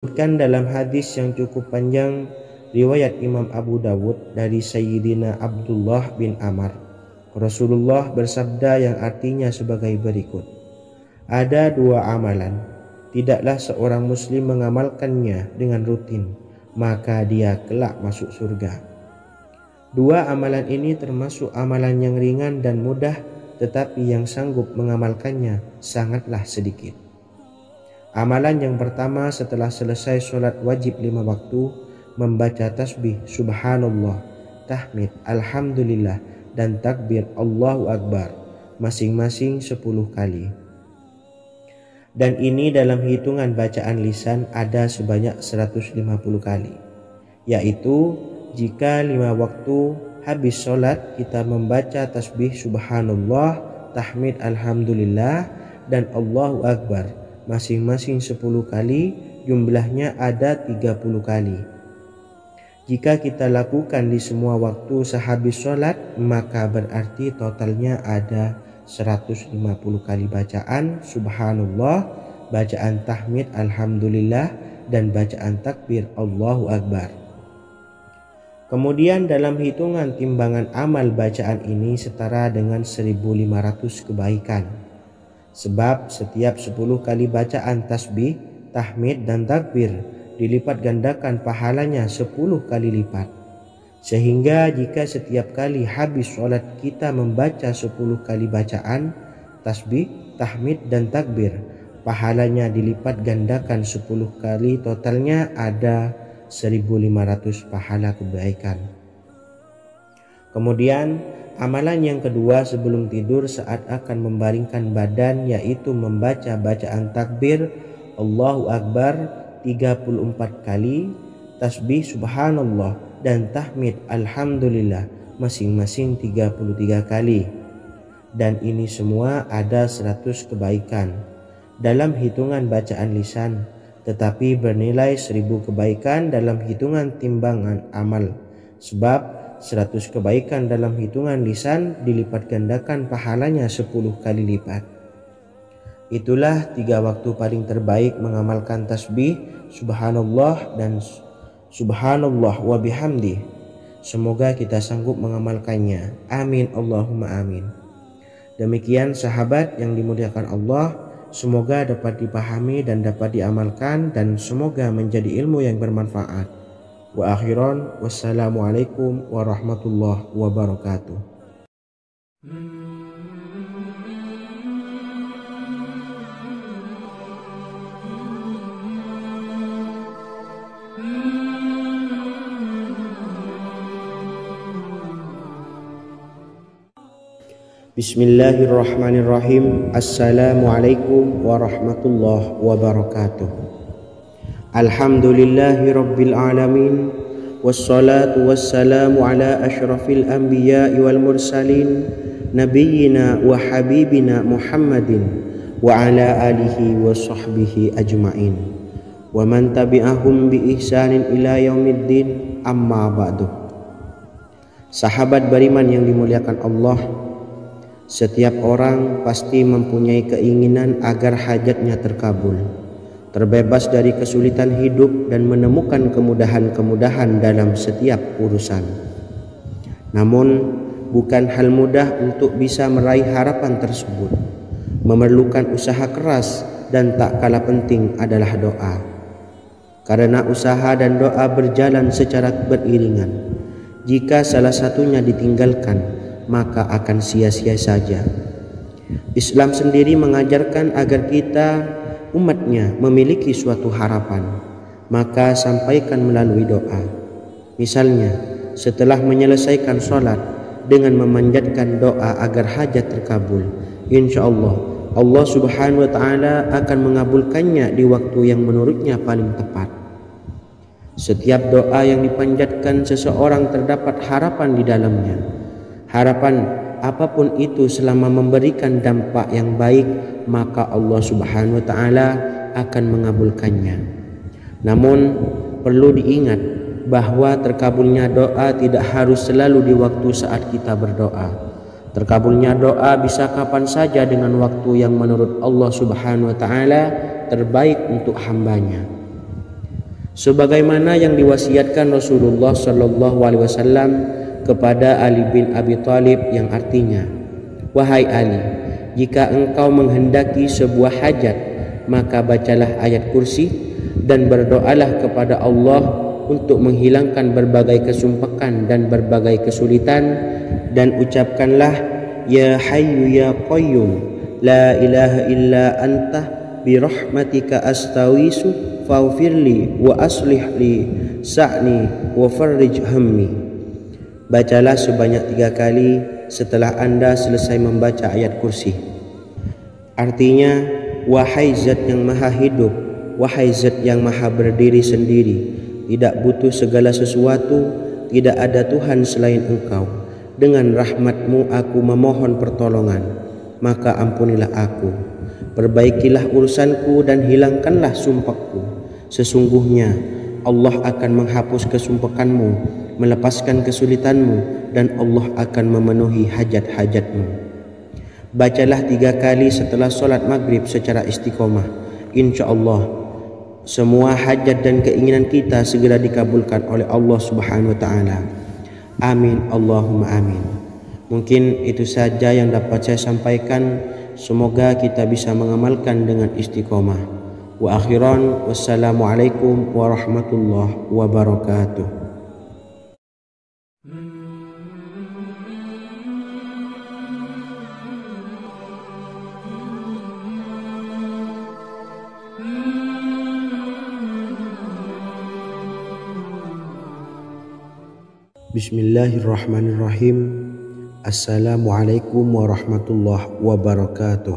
Disebutkan dalam hadis yang cukup panjang riwayat Imam Abu Dawud dari Sayyidina Abdullah bin Amr, Rasulullah bersabda yang artinya sebagai berikut: ada dua amalan, tidaklah seorang muslim mengamalkannya dengan rutin, maka dia kelak masuk surga. Dua amalan ini termasuk amalan yang ringan dan mudah, tetapi yang sanggup mengamalkannya sangatlah sedikit. Amalan yang pertama setelah selesai sholat wajib 5 waktu, membaca tasbih subhanallah, tahmid, alhamdulillah, dan takbir Allahu Akbar masing-masing 10 kali. Dan ini dalam hitungan bacaan lisan ada sebanyak 150 kali, yaitu jika 5 waktu habis sholat kita membaca tasbih subhanallah, tahmid, alhamdulillah, dan Allahu Akbar masing-masing 10 kali, jumlahnya ada 30 kali. Jika kita lakukan di semua waktu sehabis sholat, maka berarti totalnya ada 150 kali bacaan subhanallah, bacaan tahmid alhamdulillah, dan bacaan takbir Allahu Akbar. Kemudian dalam hitungan timbangan amal bacaan ini setara dengan 1500 kebaikan. Sebab setiap 10 kali bacaan tasbih, tahmid, dan takbir dilipat gandakan pahalanya 10 kali lipat. Sehingga jika setiap kali habis sholat kita membaca 10 kali bacaan tasbih, tahmid, dan takbir, pahalanya dilipat gandakan 10 kali, totalnya ada 1500 pahala kebaikan. Kemudian amalan yang kedua sebelum tidur saat akan membaringkan badan, yaitu membaca bacaan takbir Allahu Akbar 34 kali, tasbih subhanallah, dan tahmid alhamdulillah masing-masing 33 kali. Dan ini semua ada 100 kebaikan dalam hitungan bacaan lisan, tetapi bernilai 1000 kebaikan dalam hitungan timbangan amal. Sebab 100 kebaikan dalam hitungan lisan dilipat gandakan pahalanya 10 kali lipat. Itulah 3 waktu paling terbaik mengamalkan tasbih subhanallah dan subhanallah wa bihamdi. Semoga kita sanggup mengamalkannya. Amin Allahumma amin. Demikian sahabat yang dimuliakan Allah, semoga dapat dipahami dan dapat diamalkan, dan semoga menjadi ilmu yang bermanfaat. Wa akhiran, wassalamualaikum warahmatullahi wabarakatuh. Bismillahirrahmanirrahim. Assalamualaikum warahmatullahi wabarakatuh. Alhamdulillahi rabbil alamin, wassalatu wassalamu ala ashrafil anbiya'i wal mursalin, nabiyyina wa habibina Muhammadin wa ala alihi wa sahbihi ajma'in, wa man tabi'ahum bi ihsanin ila yaumiddin, amma ba'du. Sahabat beriman yang dimuliakan Allah, setiap orang pasti mempunyai keinginan agar hajatnya terkabul, terbebas dari kesulitan hidup, dan menemukan kemudahan-kemudahan dalam setiap urusan. Namun bukan hal mudah untuk bisa meraih harapan tersebut. Memerlukan usaha keras, dan tak kalah penting adalah doa. Karena usaha dan doa berjalan secara beriringan. Jika salah satunya ditinggalkan, maka akan sia-sia saja. Islam sendiri mengajarkan agar kita umatnya memiliki suatu harapan, maka sampaikan melalui doa. Misalnya setelah menyelesaikan sholat dengan memanjatkan doa agar hajat terkabul, insya Allah Allah subhanahu wa ta'ala akan mengabulkannya di waktu yang menurutnya paling tepat. Setiap doa yang dipanjatkan seseorang terdapat harapan di dalamnya. Harapan apapun itu selama memberikan dampak yang baik, maka Allah subhanahu wa ta'ala akan mengabulkannya. Namun perlu diingat bahwa terkabulnya doa tidak harus selalu di waktu saat kita berdoa. Terkabulnya doa bisa kapan saja dengan waktu yang menurut Allah subhanahu wa ta'ala terbaik untuk hambanya. sebagaimana yang diwasiatkan Rasulullah sallallahu alaihi wasallam kepada Ali bin Abi Thalib, yang artinya, "Wahai Ali, jika engkau menghendaki sebuah hajat, maka bacalah ayat kursi dan berdoalah kepada Allah untuk menghilangkan berbagai kesumpakan dan berbagai kesulitan, dan ucapkanlah, Ya Hayyu Ya Qayyum, La ilaha illa anta birahmatika astawisu faghfirli wa aslih li sa'ni wa farrij hammi." Bacalah sebanyak 3 kali setelah Anda selesai membaca ayat kursi. Artinya, wahai zat yang maha hidup, wahai zat yang maha berdiri sendiri, tidak butuh segala sesuatu, tidak ada Tuhan selain Engkau. Dengan rahmat-Mu aku memohon pertolongan, maka ampunilah aku. Perbaikilah urusanku dan hilangkanlah sumpahku. Sesungguhnya Allah akan menghapus kesumpahanmu, melepaskan kesulitanmu, dan Allah akan memenuhi hajat-hajatmu. Bacalah 3 kali setelah solat maghrib secara istiqomah. Insya Allah semua hajat dan keinginan kita segera dikabulkan oleh Allah Subhanahu wa Ta'ala. Amin Allahumma amin. Mungkin itu saja yang dapat saya sampaikan. Semoga kita bisa mengamalkan dengan istiqomah. Wa akhiran, wassalamualaikum warahmatullahi wabarakatuh. Bismillahirrahmanirrahim. Assalamualaikum warahmatullahi wabarakatuh.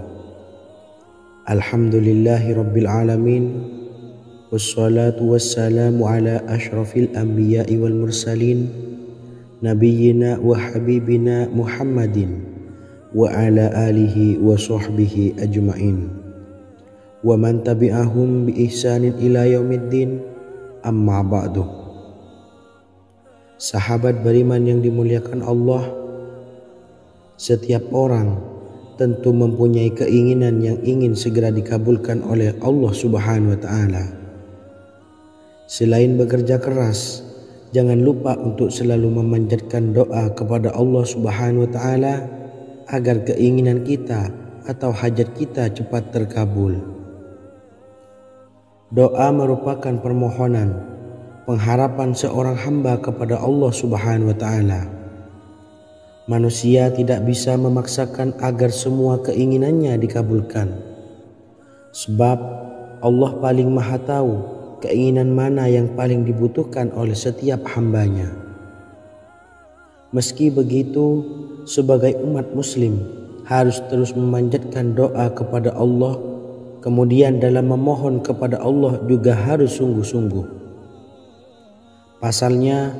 Alhamdulillahi rabbil alamin, wassalatu wassalamu ala ashrafil anbiya'i wal mursalin, nabiyyina wa habibina Muhammadin wa ala alihi wa sahbihi ajma'in, wa man tabi'ahum bi ihsanin ila yaumiddin, amma ba'du. Sahabat beriman yang dimuliakan Allah, setiap orang tentu mempunyai keinginan yang ingin segera dikabulkan oleh Allah Subhanahu wa Ta'ala. Selain bekerja keras, jangan lupa untuk selalu memanjatkan doa kepada Allah Subhanahu wa Ta'ala agar keinginan kita atau hajat kita cepat terkabul. Doa merupakan permohonan, pengharapan seorang hamba kepada Allah Subhanahu wa Ta'ala. Manusia tidak bisa memaksakan agar semua keinginannya dikabulkan, sebab Allah paling maha tahu keinginan mana yang paling dibutuhkan oleh setiap hambanya. Meski begitu, sebagai umat muslim harus terus memanjatkan doa kepada Allah, kemudian dalam memohon kepada Allah juga harus sungguh-sungguh. Pasalnya,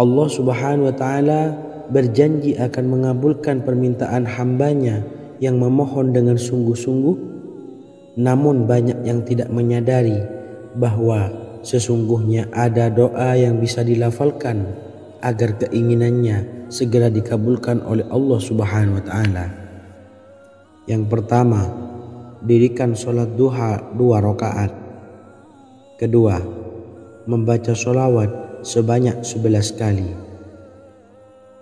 Allah Subhanahu wa Ta'ala berjanji akan mengabulkan permintaan hambanya yang memohon dengan sungguh-sungguh. Namun banyak yang tidak menyadari bahwa sesungguhnya ada doa yang bisa dilafalkan agar keinginannya segera dikabulkan oleh Allah Subhanahu wa Ta'ala. Yang pertama, dirikan sholat duha 2 rakaat. Kedua, membaca sholawat sebanyak 11 kali.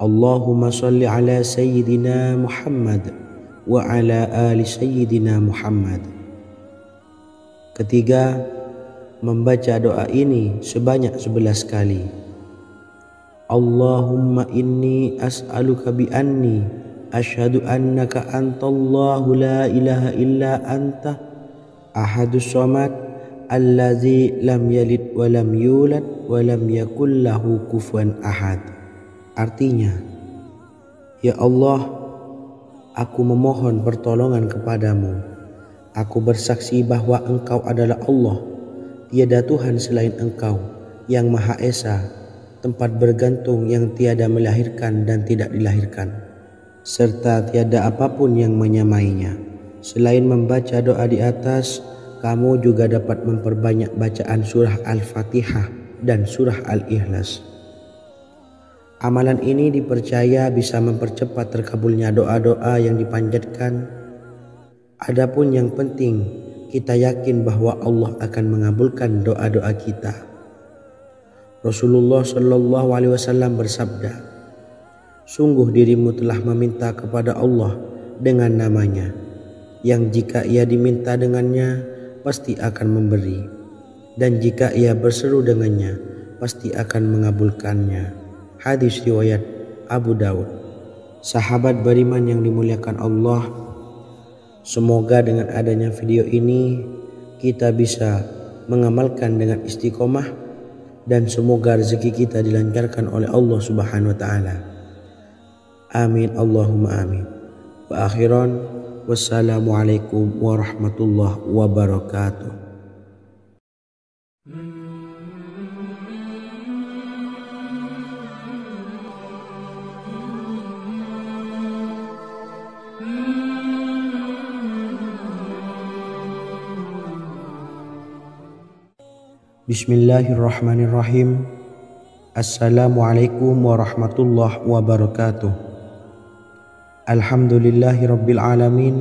Allahumma salli ala Sayyidina Muhammad wa ala ali Sayyidina Muhammad. Ketiga, membaca doa ini sebanyak 11 kali. Allahumma inni as'aluka bi anni asyhadu annaka antallahu la ilaha illa anta ahadus samad allazi lam yalid wa lam yulad wa lam yakul lahu kufuwan ahad. Artinya, ya Allah, aku memohon pertolongan kepadamu. Aku bersaksi bahwa Engkau adalah Allah, tiada Tuhan selain Engkau, yang Maha Esa, tempat bergantung yang tiada melahirkan dan tidak dilahirkan, serta tiada apapun yang menyamainya. Selain membaca doa di atas, kamu juga dapat memperbanyak bacaan surah Al-Fatihah dan surah Al-Ikhlas. Amalan ini dipercaya bisa mempercepat terkabulnya doa-doa yang dipanjatkan. Adapun yang penting, kita yakin bahwa Allah akan mengabulkan doa-doa kita. Rasulullah Shallallahu Alaihi Wasallam bersabda, sungguh dirimu telah meminta kepada Allah dengan namanya, yang jika ia diminta dengannya pasti akan memberi, dan jika ia berseru dengannya pasti akan mengabulkannya. Hadis riwayat Abu Daud. Sahabat beriman yang dimuliakan Allah, semoga dengan adanya video ini kita bisa mengamalkan dengan istiqomah, dan semoga rezeki kita dilancarkan oleh Allah Subhanahu wa taala. Amin Allahumma amin. Wa akhiran, wassalamualaikum warahmatullahi wabarakatuh. Bismillahirrahmanirrahim. Assalamualaikum warahmatullahi wabarakatuh. Alhamdulillahi rabbil alamin,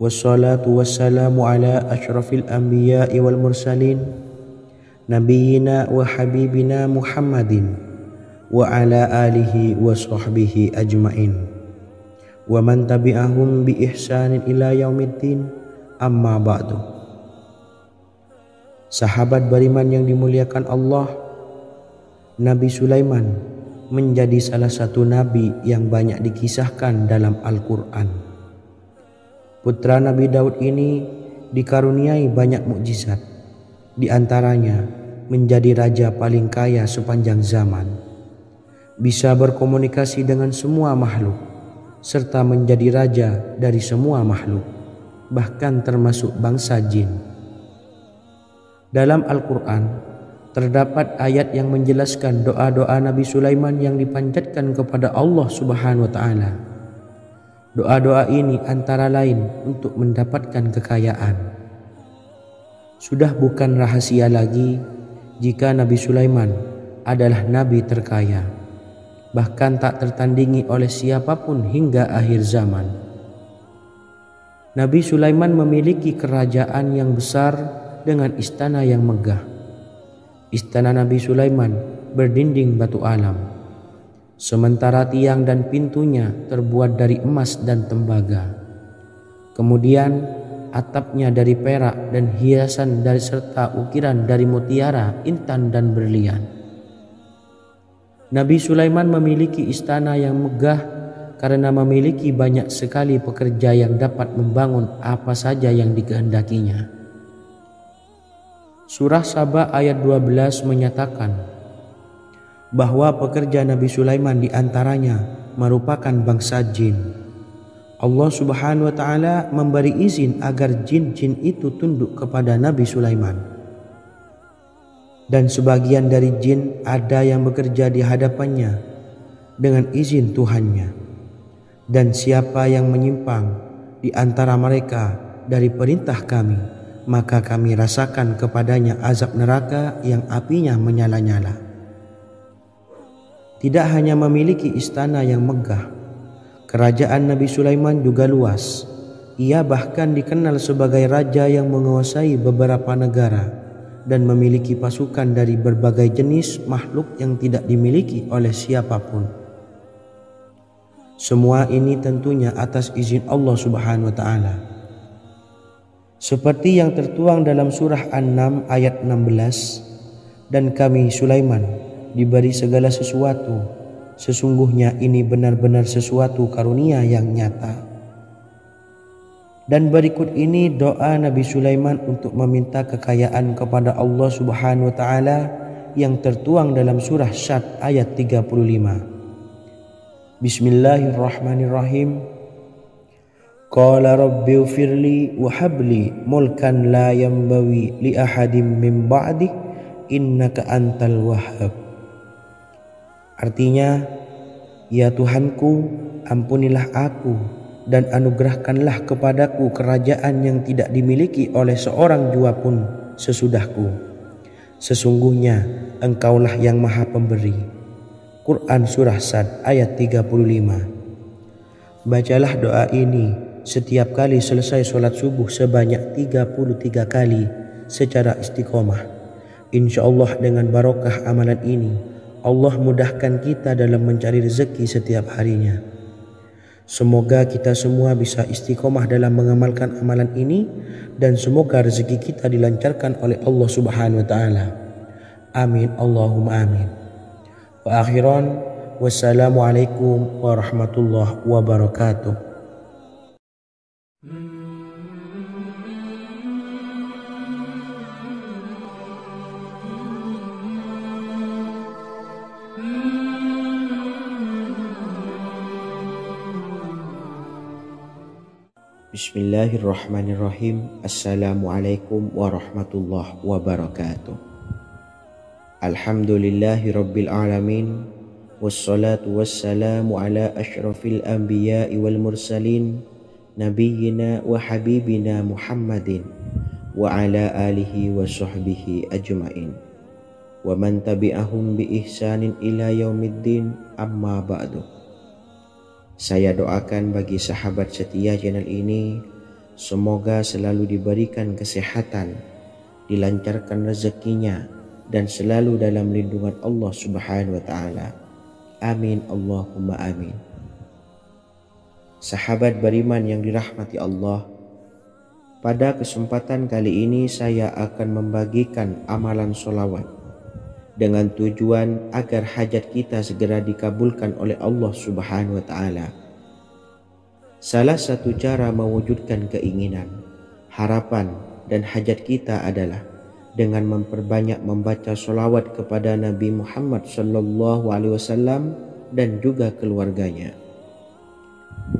wassalatu wassalamu ala ashrafil anbiya'i wal mursalin, nabiyyina wa habibina Muhammadin wa ala alihi wa sahbihi ajmain, wa man tabi'ahum bi ihsanin ila yaumiddin, amma ba'du. Sahabat beriman yang dimuliakan Allah, Nabi Sulaiman menjadi salah satu nabi yang banyak dikisahkan dalam Al-Quran. Putra Nabi Daud ini dikaruniai banyak mukjizat, di antaranya menjadi raja paling kaya sepanjang zaman, bisa berkomunikasi dengan semua makhluk, serta menjadi raja dari semua makhluk, bahkan termasuk bangsa jin. Dalam Al-Quran terdapat ayat yang menjelaskan doa-doa Nabi Sulaiman yang dipanjatkan kepada Allah Subhanahu wa taala. Doa-doa ini antara lain untuk mendapatkan kekayaan. Sudah bukan rahasia lagi jika Nabi Sulaiman adalah nabi terkaya, bahkan tak tertandingi oleh siapapun hingga akhir zaman. Nabi Sulaiman memiliki kerajaan yang besar dengan istana yang megah. Istana Nabi Sulaiman berdinding batu alam, sementara tiang dan pintunya terbuat dari emas dan tembaga. Kemudian atapnya dari perak dan hiasan dari serta ukiran dari mutiara, intan dan berlian. Nabi Sulaiman memiliki istana yang megah karena memiliki banyak sekali pekerja yang dapat membangun apa saja yang dikehendakinya. Surah Saba ayat 12 menyatakan bahwa pekerja Nabi Sulaiman diantaranya merupakan bangsa jin. Allah Subhanahu wa taala memberi izin agar jin-jin itu tunduk kepada Nabi Sulaiman. Dan sebagian dari jin ada yang bekerja di hadapannya dengan izin Tuhannya. Dan siapa yang menyimpang di antara mereka dari perintah kami, maka kami rasakan kepadanya azab neraka yang apinya menyala-nyala. Tidak hanya memiliki istana yang megah, kerajaan Nabi Sulaiman juga luas. Ia bahkan dikenal sebagai raja yang menguasai beberapa negara dan memiliki pasukan dari berbagai jenis makhluk yang tidak dimiliki oleh siapapun. Semua ini tentunya atas izin Allah Subhanahu wa taala. Seperti yang tertuang dalam surah An-Naml ayat 16, dan kami Sulaiman diberi segala sesuatu, sesungguhnya ini benar-benar sesuatu karunia yang nyata. Dan berikut ini doa Nabi Sulaiman untuk meminta kekayaan kepada Allah Subhanahu wa taala yang tertuang dalam surah Syad ayat 35. Bismillahirrahmanirrahim. Qala rabbi ufirli wa habli mulkan la yambawi li ahadim min ba'di innaka antal wahhab. Artinya, ya Tuhanku, ampunilah aku dan anugerahkanlah kepadaku kerajaan yang tidak dimiliki oleh seorang jua pun sesudahku. Sesungguhnya Engkaulah yang Maha Pemberi. Quran Surah Sad ayat 35. Bacalah doa ini setiap kali selesai sholat subuh sebanyak 33 kali secara istiqomah, Insya Allah dengan barokah amalan ini, Allah mudahkan kita dalam mencari rezeki setiap harinya. Semoga kita semua bisa istiqomah dalam mengamalkan amalan ini, dan semoga rezeki kita dilancarkan oleh Allah Subhanahu wa Ta'ala. Amin Allahumma amin. Wa akhiran, wassalamualaikum warahmatullahi wabarakatuh. Bismillahirrahmanirrahim. Assalamualaikum warahmatullahi wabarakatuh. Alhamdulillahi rabbil alamin. Wassalatu wassalamu ala ashrafil anbiya'i wal mursalin, nabiyyina wa habibina Muhammadin wa ala alihi wa sahbihi ajma'in, wa man tabi'ahum bi ihsanin ila yaumiddin, amma ba'du. Saya doakan bagi sahabat setia channel ini, semoga selalu diberikan kesehatan, dilancarkan rezekinya, dan selalu dalam lindungan Allah Subhanahu wa Ta'ala. Amin Allahumma amin. Sahabat beriman yang dirahmati Allah, pada kesempatan kali ini saya akan membagikan amalan sholawat dengan tujuan agar hajat kita segera dikabulkan oleh Allah Subhanahu wa Ta'ala. Salah satu cara mewujudkan keinginan, harapan, dan hajat kita adalah dengan memperbanyak membaca sholawat kepada Nabi Muhammad SAW dan juga keluarganya.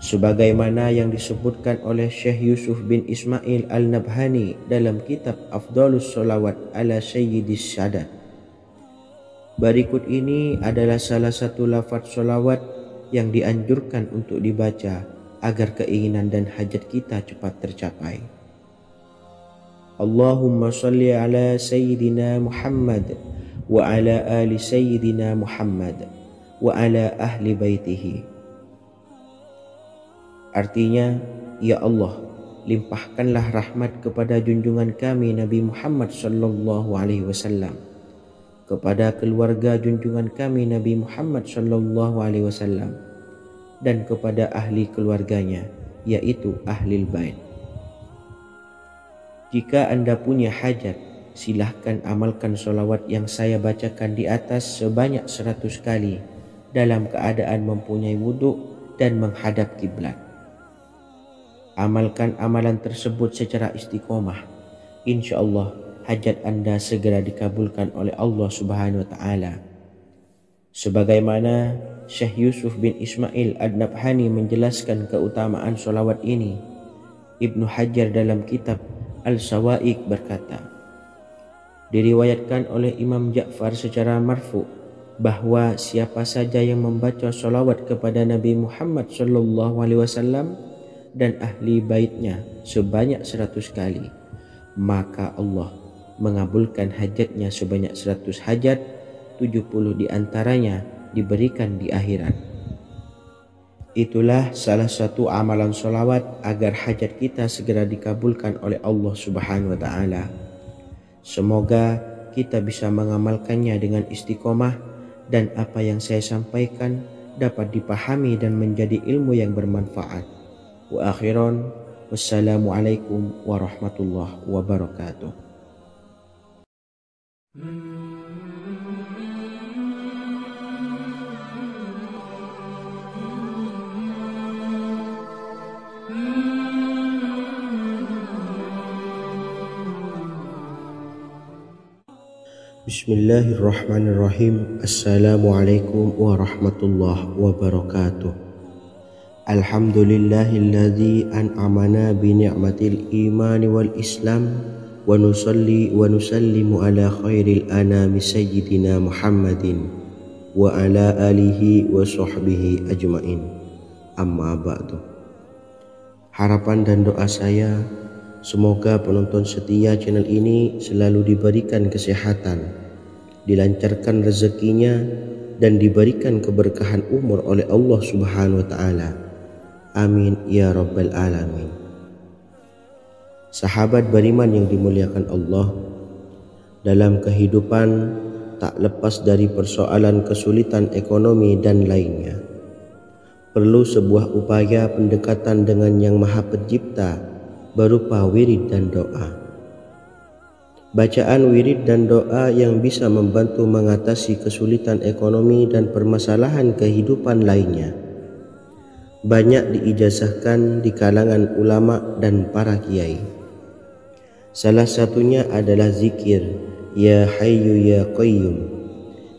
Sebagaimana yang disebutkan oleh Syekh Yusuf bin Ismail Al-Nabhani dalam kitab Afdhalus Sholawat ala Sayyidis Sadat. Berikut ini adalah salah satu lafaz sholawat yang dianjurkan untuk dibaca agar keinginan dan hajat kita cepat tercapai. Allahumma sholli ala Sayyidina Muhammad wa ala ali Sayyidina Muhammad wa ala ahli baitihi. Artinya, ya Allah, limpahkanlah rahmat kepada junjungan kami Nabi Muhammad SAW, kepada keluarga junjungan kami Nabi Muhammad SAW, dan kepada ahli keluarganya, yaitu ahlil bait. Jika Anda punya hajat, silahkan amalkan sholawat yang saya bacakan di atas sebanyak 100 kali dalam keadaan mempunyai wudhu dan menghadap kiblat. Amalkan amalan tersebut secara istiqomah. Insya Allah hajat Anda segera dikabulkan oleh Allah Subhanahu wa Ta'ala. Sebagaimana Syekh Yusuf bin Ismail Ad-Nabhani menjelaskan keutamaan sholawat ini, Ibnu Hajar dalam kitab Al-Sawa'iq berkata, diriwayatkan oleh Imam Ja'far secara marfu bahwa siapa saja yang membaca sholawat kepada Nabi Muhammad SAW dan ahli baitnya sebanyak 100 kali, maka Allah mengabulkan hajatnya sebanyak 100 hajat, 70 diantaranya diberikan di akhirat. Itulah salah satu amalan sholawat agar hajat kita segera dikabulkan oleh Allah Subhanahu wa Ta'ala. Semoga kita bisa mengamalkannya dengan istiqomah, dan apa yang saya sampaikan dapat dipahami dan menjadi ilmu yang bermanfaat. Wa akhiran, wassalamualaikum warahmatullahi wabarakatuh. Bismillahirrahmanirrahim. Assalamualaikum warahmatullahi wabarakatuh. Alhamdulillahilladzi an'amana bi ni'matil imani wal islam, wa nusalli wa nusallimu ala khairil anami sayyidina Muhammadin wa ala alihi wa sahbihi ajma'in, amma ba'du. Harapan dan doa saya, semoga penonton setia channel ini selalu diberikan kesehatan, dilancarkan rezekinya, dan diberikan keberkahan umur oleh Allah Subhanahu wa Ta'ala. Amin ya rabbal alamin. Sahabat beriman yang dimuliakan Allah, dalam kehidupan tak lepas dari persoalan kesulitan ekonomi dan lainnya. Perlu sebuah upaya pendekatan dengan Yang Maha Pencipta berupa wirid dan doa. Bacaan wirid dan doa yang bisa membantu mengatasi kesulitan ekonomi dan permasalahan kehidupan lainnya banyak diijazahkan di kalangan ulama dan para kiai. Salah satunya adalah zikir Ya Hayyu Ya Qayyum,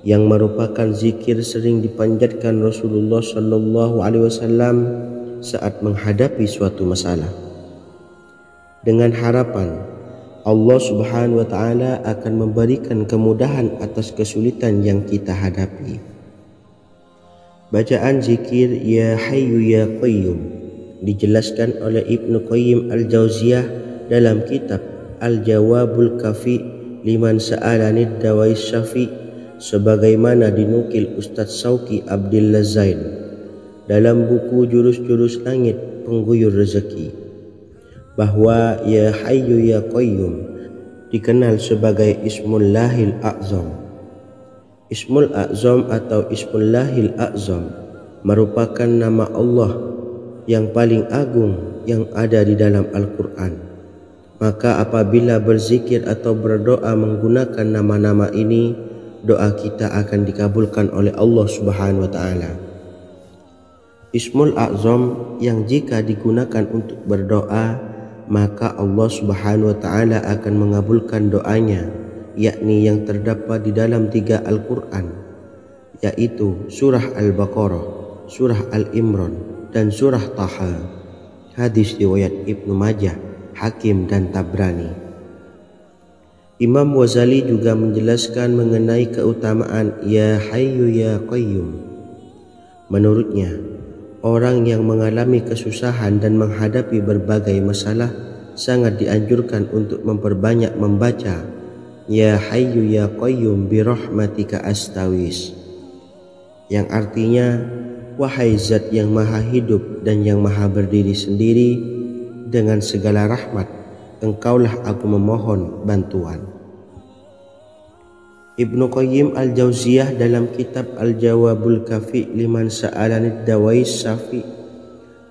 yang merupakan zikir sering dipanjatkan Rasulullah SAW saat menghadapi suatu masalah, dengan harapan Allah Subhanahu wa Ta'ala akan memberikan kemudahan atas kesulitan yang kita hadapi. Bacaan zikir Ya Hayyu Ya Qayyum dijelaskan oleh Ibnu Qayyim Al-Jauziyah dalam kitab Al-Jawabul Kafi Liman Sa'alanid Dawais Syafi, sebagaimana dinukil Ustadz Sauki Abdillah Zain dalam buku Jurus-Jurus Langit Pengguyur Rezeki, bahwa Ya Hayyu Ya Qayyum dikenal sebagai Ismullahil A'zam. Ismul A'zam atau Ismullahil A'zam merupakan nama Allah yang paling agung yang ada di dalam Al-Quran. Maka apabila berzikir atau berdoa menggunakan nama-nama ini, doa kita akan dikabulkan oleh Allah Subhanahu wa Ta'ala. Ismul A'zam yang jika digunakan untuk berdoa, maka Allah Subhanahu wa Ta'ala akan mengabulkan doanya, yakni yang terdapat di dalam 3 Al-Quran, yaitu surah Al-Baqarah, surah Al-Imran, dan surah Taha. Hadis riwayat Ibnu Majah, Hakim, dan Tabrani. Imam Ghazali juga menjelaskan mengenai keutamaan Ya Hayyu Ya Qayyum. Menurutnya, orang yang mengalami kesusahan dan menghadapi berbagai masalah sangat dianjurkan untuk memperbanyak membaca Ya Hayyu Ya Qayyum bi rahmatika astawis, yang artinya wahai zat yang maha hidup dan yang maha berdiri sendiri, dengan segala rahmat engkaulah aku memohon bantuan. Ibnu Qayyim Al-Jauziyah dalam kitab Al-Jawabul Kafi Liman Sa'alanid Dawais Syafi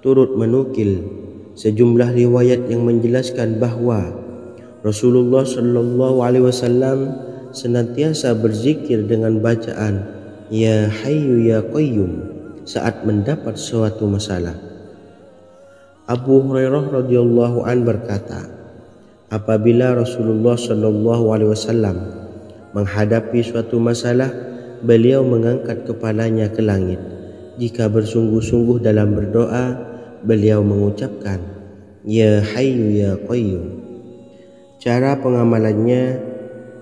turut menukil sejumlah riwayat yang menjelaskan bahwa Rasulullah SAW senantiasa berzikir dengan bacaan Ya Hayyu Ya Qayyum saat mendapat suatu masalah. Abu Hurairah radhiyallahu an berkata, apabila Rasulullah SAW menghadapi suatu masalah, beliau mengangkat kepalanya ke langit. Jika bersungguh-sungguh dalam berdoa, beliau mengucapkan Ya Hayyu Ya Qayyum. Cara pengamalannya,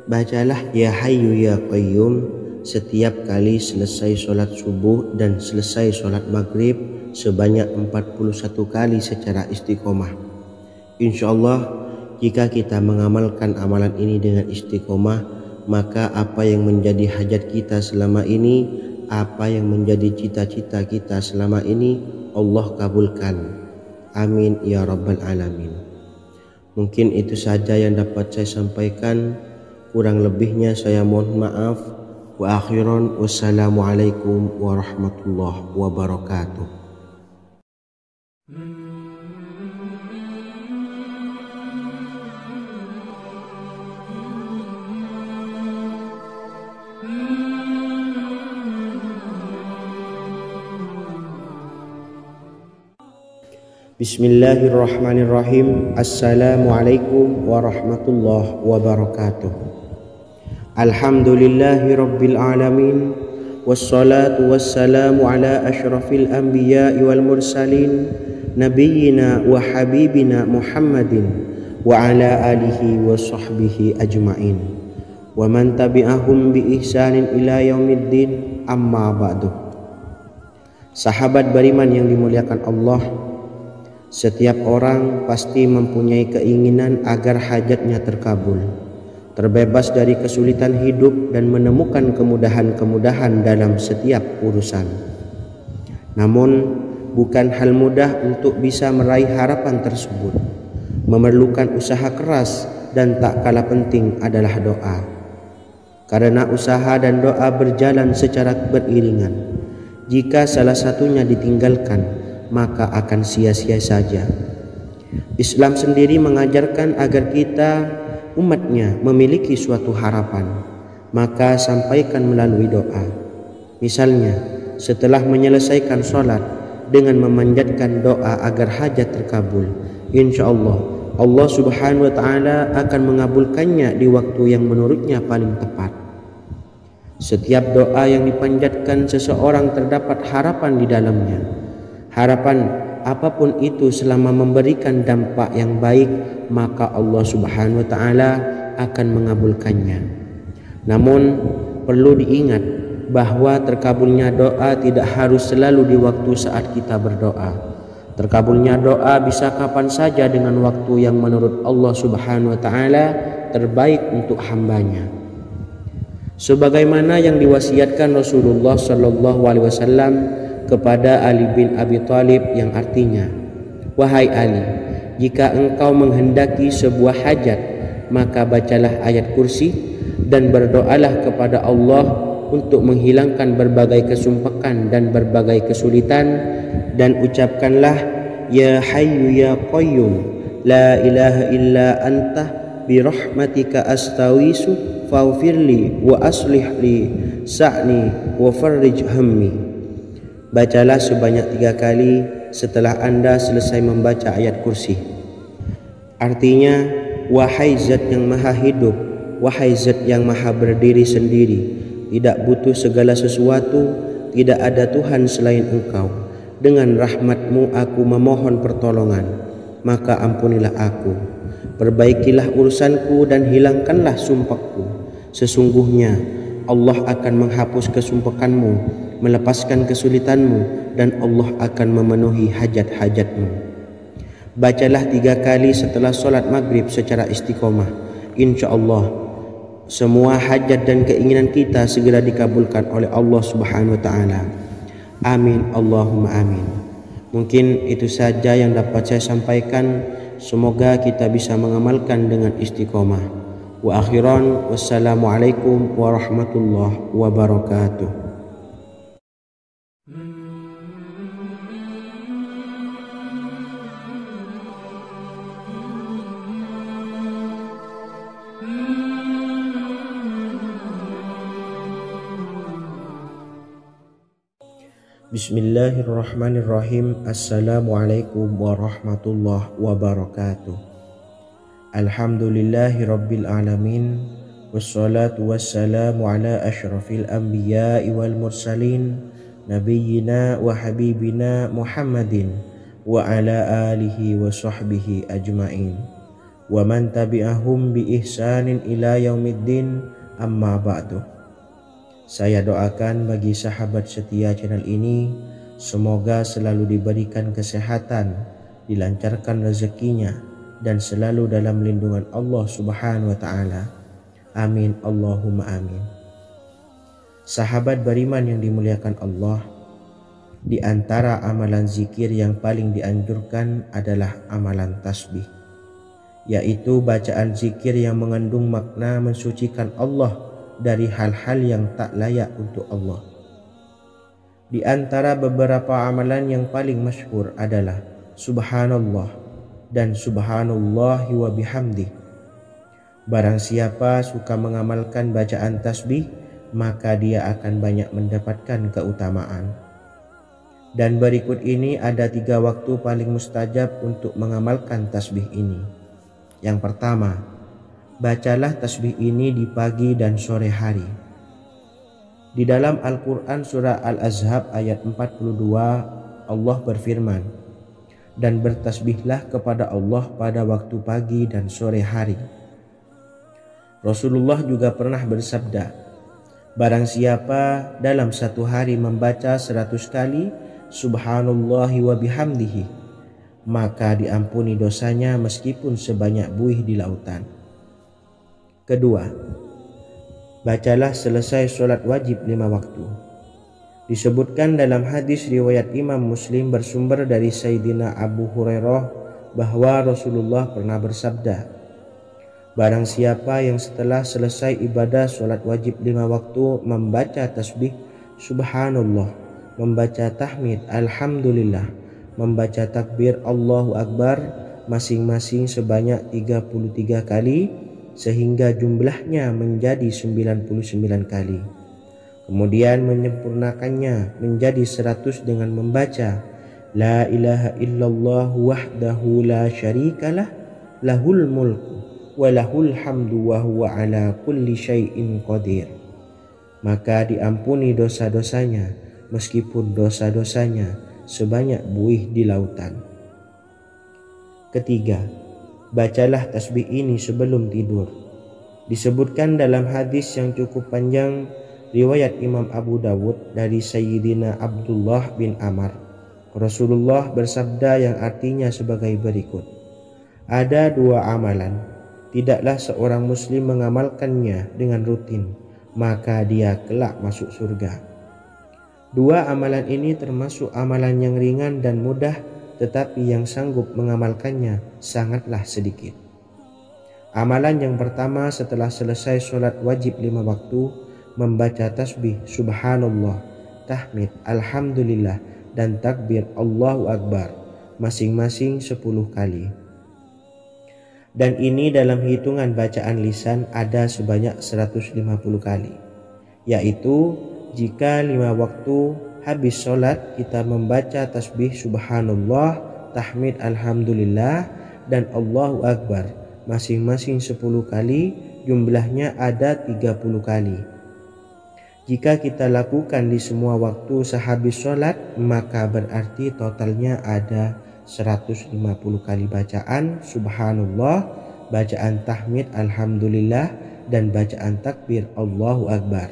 bacalah Ya Hayyu Ya Qayyum setiap kali selesai sholat subuh dan selesai sholat maghrib sebanyak 41 kali secara istiqomah. Insyaallah, jika kita mengamalkan amalan ini dengan istiqomah, maka apa yang menjadi hajat kita selama ini, apa yang menjadi cita-cita kita selama ini, Allah kabulkan. Amin ya rabbal alamin. Mungkin itu saja yang dapat saya sampaikan. Kurang lebihnya saya mohon maaf. Wa akhiran, wassalamualaikum warahmatullahi wabarakatuh. Bismillahirrahmanirrahim. Assalamualaikum warahmatullahi wabarakatuh. Alhamdulillahi rabbil alamin, wassalatu wassalamu ala asyrafil anbiya'i wal mursalin, nabiyyina wa habibina Muhammadin wa ala alihi wa sahbihi ajma'in, wa man tabi'ahum bi ihsanin ila yaumiddin, amma ba'du. Sahabat beriman yang dimuliakan Allah, setiap orang pasti mempunyai keinginan agar hajatnya terkabul, terbebas dari kesulitan hidup dan menemukan kemudahan-kemudahan dalam setiap urusan. Namun, bukan hal mudah untuk bisa meraih harapan tersebut. Memerlukan usaha keras dan tak kalah penting adalah doa. karena usaha dan doa berjalan secara beriringan. Jika salah satunya ditinggalkan, maka akan sia-sia saja. Islam sendiri mengajarkan agar kita umatnya memiliki suatu harapan, maka sampaikan melalui doa. Misalnya, setelah menyelesaikan sholat dengan memanjatkan doa agar hajat terkabul, insya Allah Subhanahu wa Ta'ala akan mengabulkannya di waktu yang menurutnya paling tepat. Setiap doa yang dipanjatkan seseorang terdapat harapan di dalamnya. Harapan apapun itu selama memberikan dampak yang baik, maka Allah Subhanahu wa Ta'ala akan mengabulkannya. Namun perlu diingat bahwa terkabulnya doa tidak harus selalu di waktu saat kita berdoa. Terkabulnya doa bisa kapan saja dengan waktu yang menurut Allah Subhanahu wa Ta'ala terbaik untuk hambanya. Sebagaimana yang diwasiatkan Rasulullah Sallallahu Alaihi Wasallam kepada Ali bin Abi Thalib, yang artinya, wahai Ali, jika engkau menghendaki sebuah hajat, maka bacalah ayat kursi dan berdoalah kepada Allah untuk menghilangkan berbagai kesumpakan dan berbagai kesulitan, dan ucapkanlah, ya Hayyu ya Qayyum, la ilaha illa anta birahmatika astawisu faghfirli wa aslih li sa'ni wa farrij hammi. Bacalah sebanyak 3 kali setelah Anda selesai membaca ayat kursi. Artinya, wahai zat yang maha hidup, wahai zat yang maha berdiri sendiri, tidak butuh segala sesuatu, tidak ada Tuhan selain Engkau. Dengan rahmat-Mu aku memohon pertolongan, maka ampunilah aku. Perbaikilah urusanku dan hilangkanlah sumpahku. Sesungguhnya Allah akan menghapus kesumpahanmu, melepaskan kesulitanmu, dan Allah akan memenuhi hajat-hajatmu. Bacalah 3 kali setelah sholat maghrib secara istiqomah. Insya Allah semua hajat dan keinginan kita segera dikabulkan oleh Allah Subhanahu wa Ta'ala. Amin Allahumma amin. Mungkin itu saja yang dapat saya sampaikan. Semoga kita bisa mengamalkan dengan istiqomah. Wa akhiran, wassalamualaikum warahmatullahi wabarakatuh. Bismillahirrahmanirrahim. Assalamualaikum warahmatullahi wabarakatuh. Alhamdulillahi rabbil alamin, wassalatu wassalamu ala ashrafil anbiya'i wal mursalin, nabiyyina wa habibina Muhammadin wa ala alihi wa sahbihi ajma'in, wa man tabi'ahum bi ihsanin ila yaumiddin, amma ba'du. Saya doakan bagi sahabat setia channel ini, semoga selalu diberikan kesehatan, dilancarkan rezekinya, dan selalu dalam lindungan Allah Subhanahu wa Ta'ala. Amin Allahumma amin. Sahabat beriman yang dimuliakan Allah, di antara amalan zikir yang paling dianjurkan adalah amalan tasbih, yaitu bacaan zikir yang mengandung makna mensucikan Allah dari hal-hal yang tak layak untuk Allah. Di antara beberapa amalan yang paling masyhur adalah Subhanallah dan Subhanallahi wa bihamdih. Barang siapa suka mengamalkan bacaan tasbih, maka dia akan banyak mendapatkan keutamaan. Dan berikut ini ada 3 waktu paling mustajab untuk mengamalkan tasbih ini. Yang pertama, bacalah tasbih ini di pagi dan sore hari. Di dalam Al-Quran surah Al-Ahzab ayat 42, Allah berfirman, dan bertasbihlah kepada Allah pada waktu pagi dan sore hari. Rasulullah juga pernah bersabda, barang siapa dalam satu hari membaca 100 kali Subhanallahi wa bihamdihi, maka diampuni dosanya meskipun sebanyak buih di lautan. Kedua, bacalah selesai sholat wajib 5 waktu. Disebutkan dalam hadis riwayat Imam Muslim bersumber dari Sayyidina Abu Hurairah bahwa Rasulullah pernah bersabda, Barang siapa yang setelah selesai ibadah sholat wajib 5 waktu membaca tasbih subhanallah, membaca tahmid alhamdulillah, membaca takbir Allahu Akbar masing-masing sebanyak 33 kali sehingga jumlahnya menjadi 99 kali. Kemudian menyempurnakannya menjadi 100 dengan membaca la ilaha illallah wahdahu la syarikalah lahul mulku walahul hamdu wa huwa ala kulli syai'in qadir. Maka diampuni dosa-dosanya meskipun dosa-dosanya sebanyak buih di lautan. Ketiga, bacalah tasbih ini sebelum tidur. Disebutkan dalam hadis yang cukup panjang riwayat Imam Abu Dawud dari Sayyidina Abdullah bin Amr, Rasulullah bersabda yang artinya sebagai berikut: ada 2 amalan, tidaklah seorang muslim mengamalkannya dengan rutin, maka dia kelak masuk surga. 2 amalan ini termasuk amalan yang ringan dan mudah, tetapi yang sanggup mengamalkannya sangatlah sedikit. Amalan yang pertama setelah selesai sholat wajib 5 waktu, membaca tasbih subhanallah, tahmid alhamdulillah, dan takbir Allahu Akbar masing-masing 10 kali. Dan ini dalam hitungan bacaan lisan ada sebanyak 150 kali, yaitu jika 5 waktu habis sholat kita membaca tasbih subhanallah, tahmid alhamdulillah, dan Allahu Akbar masing-masing 10 kali, jumlahnya ada 30 kali. Jika kita lakukan di semua waktu sehabis sholat, maka berarti totalnya ada 150 kali bacaan subhanallah, bacaan tahmid alhamdulillah, dan bacaan takbir Allahu Akbar.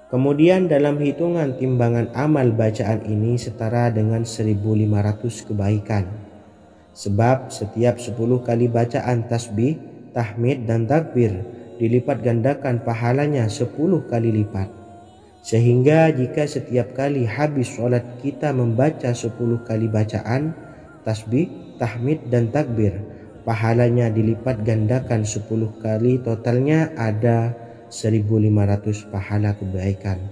Kemudian dalam hitungan timbangan amal bacaan ini setara dengan 1500 kebaikan. Sebab setiap 10 kali bacaan tasbih, tahmid, dan takbir dilipat gandakan pahalanya 10 kali lipat. Sehingga jika setiap kali habis sholat kita membaca 10 kali bacaan tasbih, tahmid, dan takbir, pahalanya dilipat gandakan 10 kali, totalnya ada 1500 pahala kebaikan.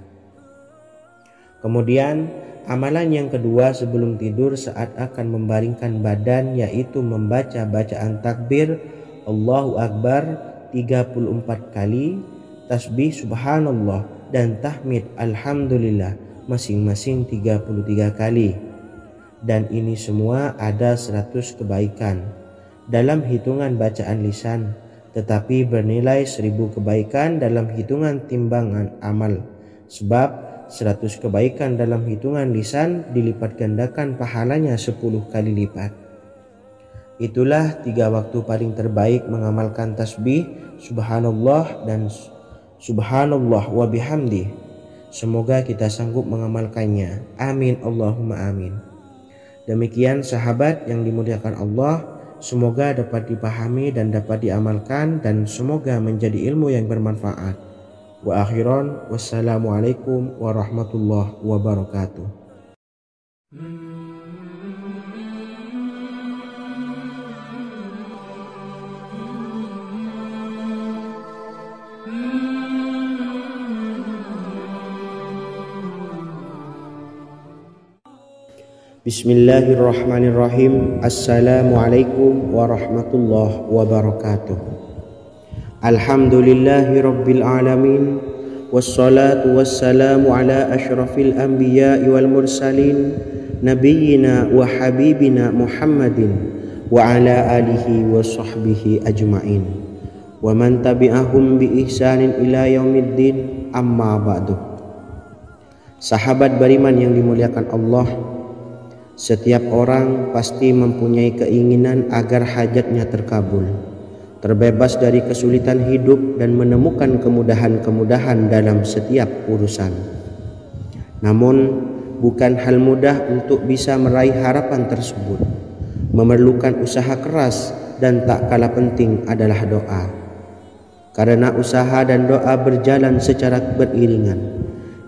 Kemudian amalan yang kedua sebelum tidur saat akan membaringkan badan, yaitu membaca bacaan takbir Allahu Akbar 34 kali, tasbih subhanallah, dan tahmid alhamdulillah masing-masing 33 kali. Dan ini semua ada 100 kebaikan dalam hitungan bacaan lisan, tetapi bernilai 1000 kebaikan dalam hitungan timbangan amal. Sebab 100 kebaikan dalam hitungan lisan dilipat gandakan pahalanya 10 kali lipat. Itulah 3 waktu paling terbaik mengamalkan tasbih subhanallah dan subhanallah wa bihamdi. Semoga kita sanggup mengamalkannya. Amin Allahumma amin. Demikian sahabat yang dimuliakan Allah, semoga dapat dipahami dan dapat diamalkan, dan semoga menjadi ilmu yang bermanfaat. Wa akhiran, wassalamualaikum warahmatullahi wabarakatuh. Bismillahirrahmanirrahim. Assalamualaikum warahmatullahi wabarakatuh. Alhamdulillahi rabbil alamin, wassalatu wassalamu ala ashrafil anbiya'i wal mursalin, nabiyyina wa habibina Muhammadin wa ala alihi wa sahbihi ajma'in, wa man tabi'ahum bi ihsanin ila yaumiddin, amma ba'du. Sahabat beriman yang dimuliakan Allah, setiap orang pasti mempunyai keinginan agar hajatnya terkabul, terbebas dari kesulitan hidup, dan menemukan kemudahan-kemudahan dalam setiap urusan. Namun, bukan hal mudah untuk bisa meraih harapan tersebut. Memerlukan usaha keras, dan tak kalah penting adalah doa. Karena usaha dan doa berjalan secara beriringan.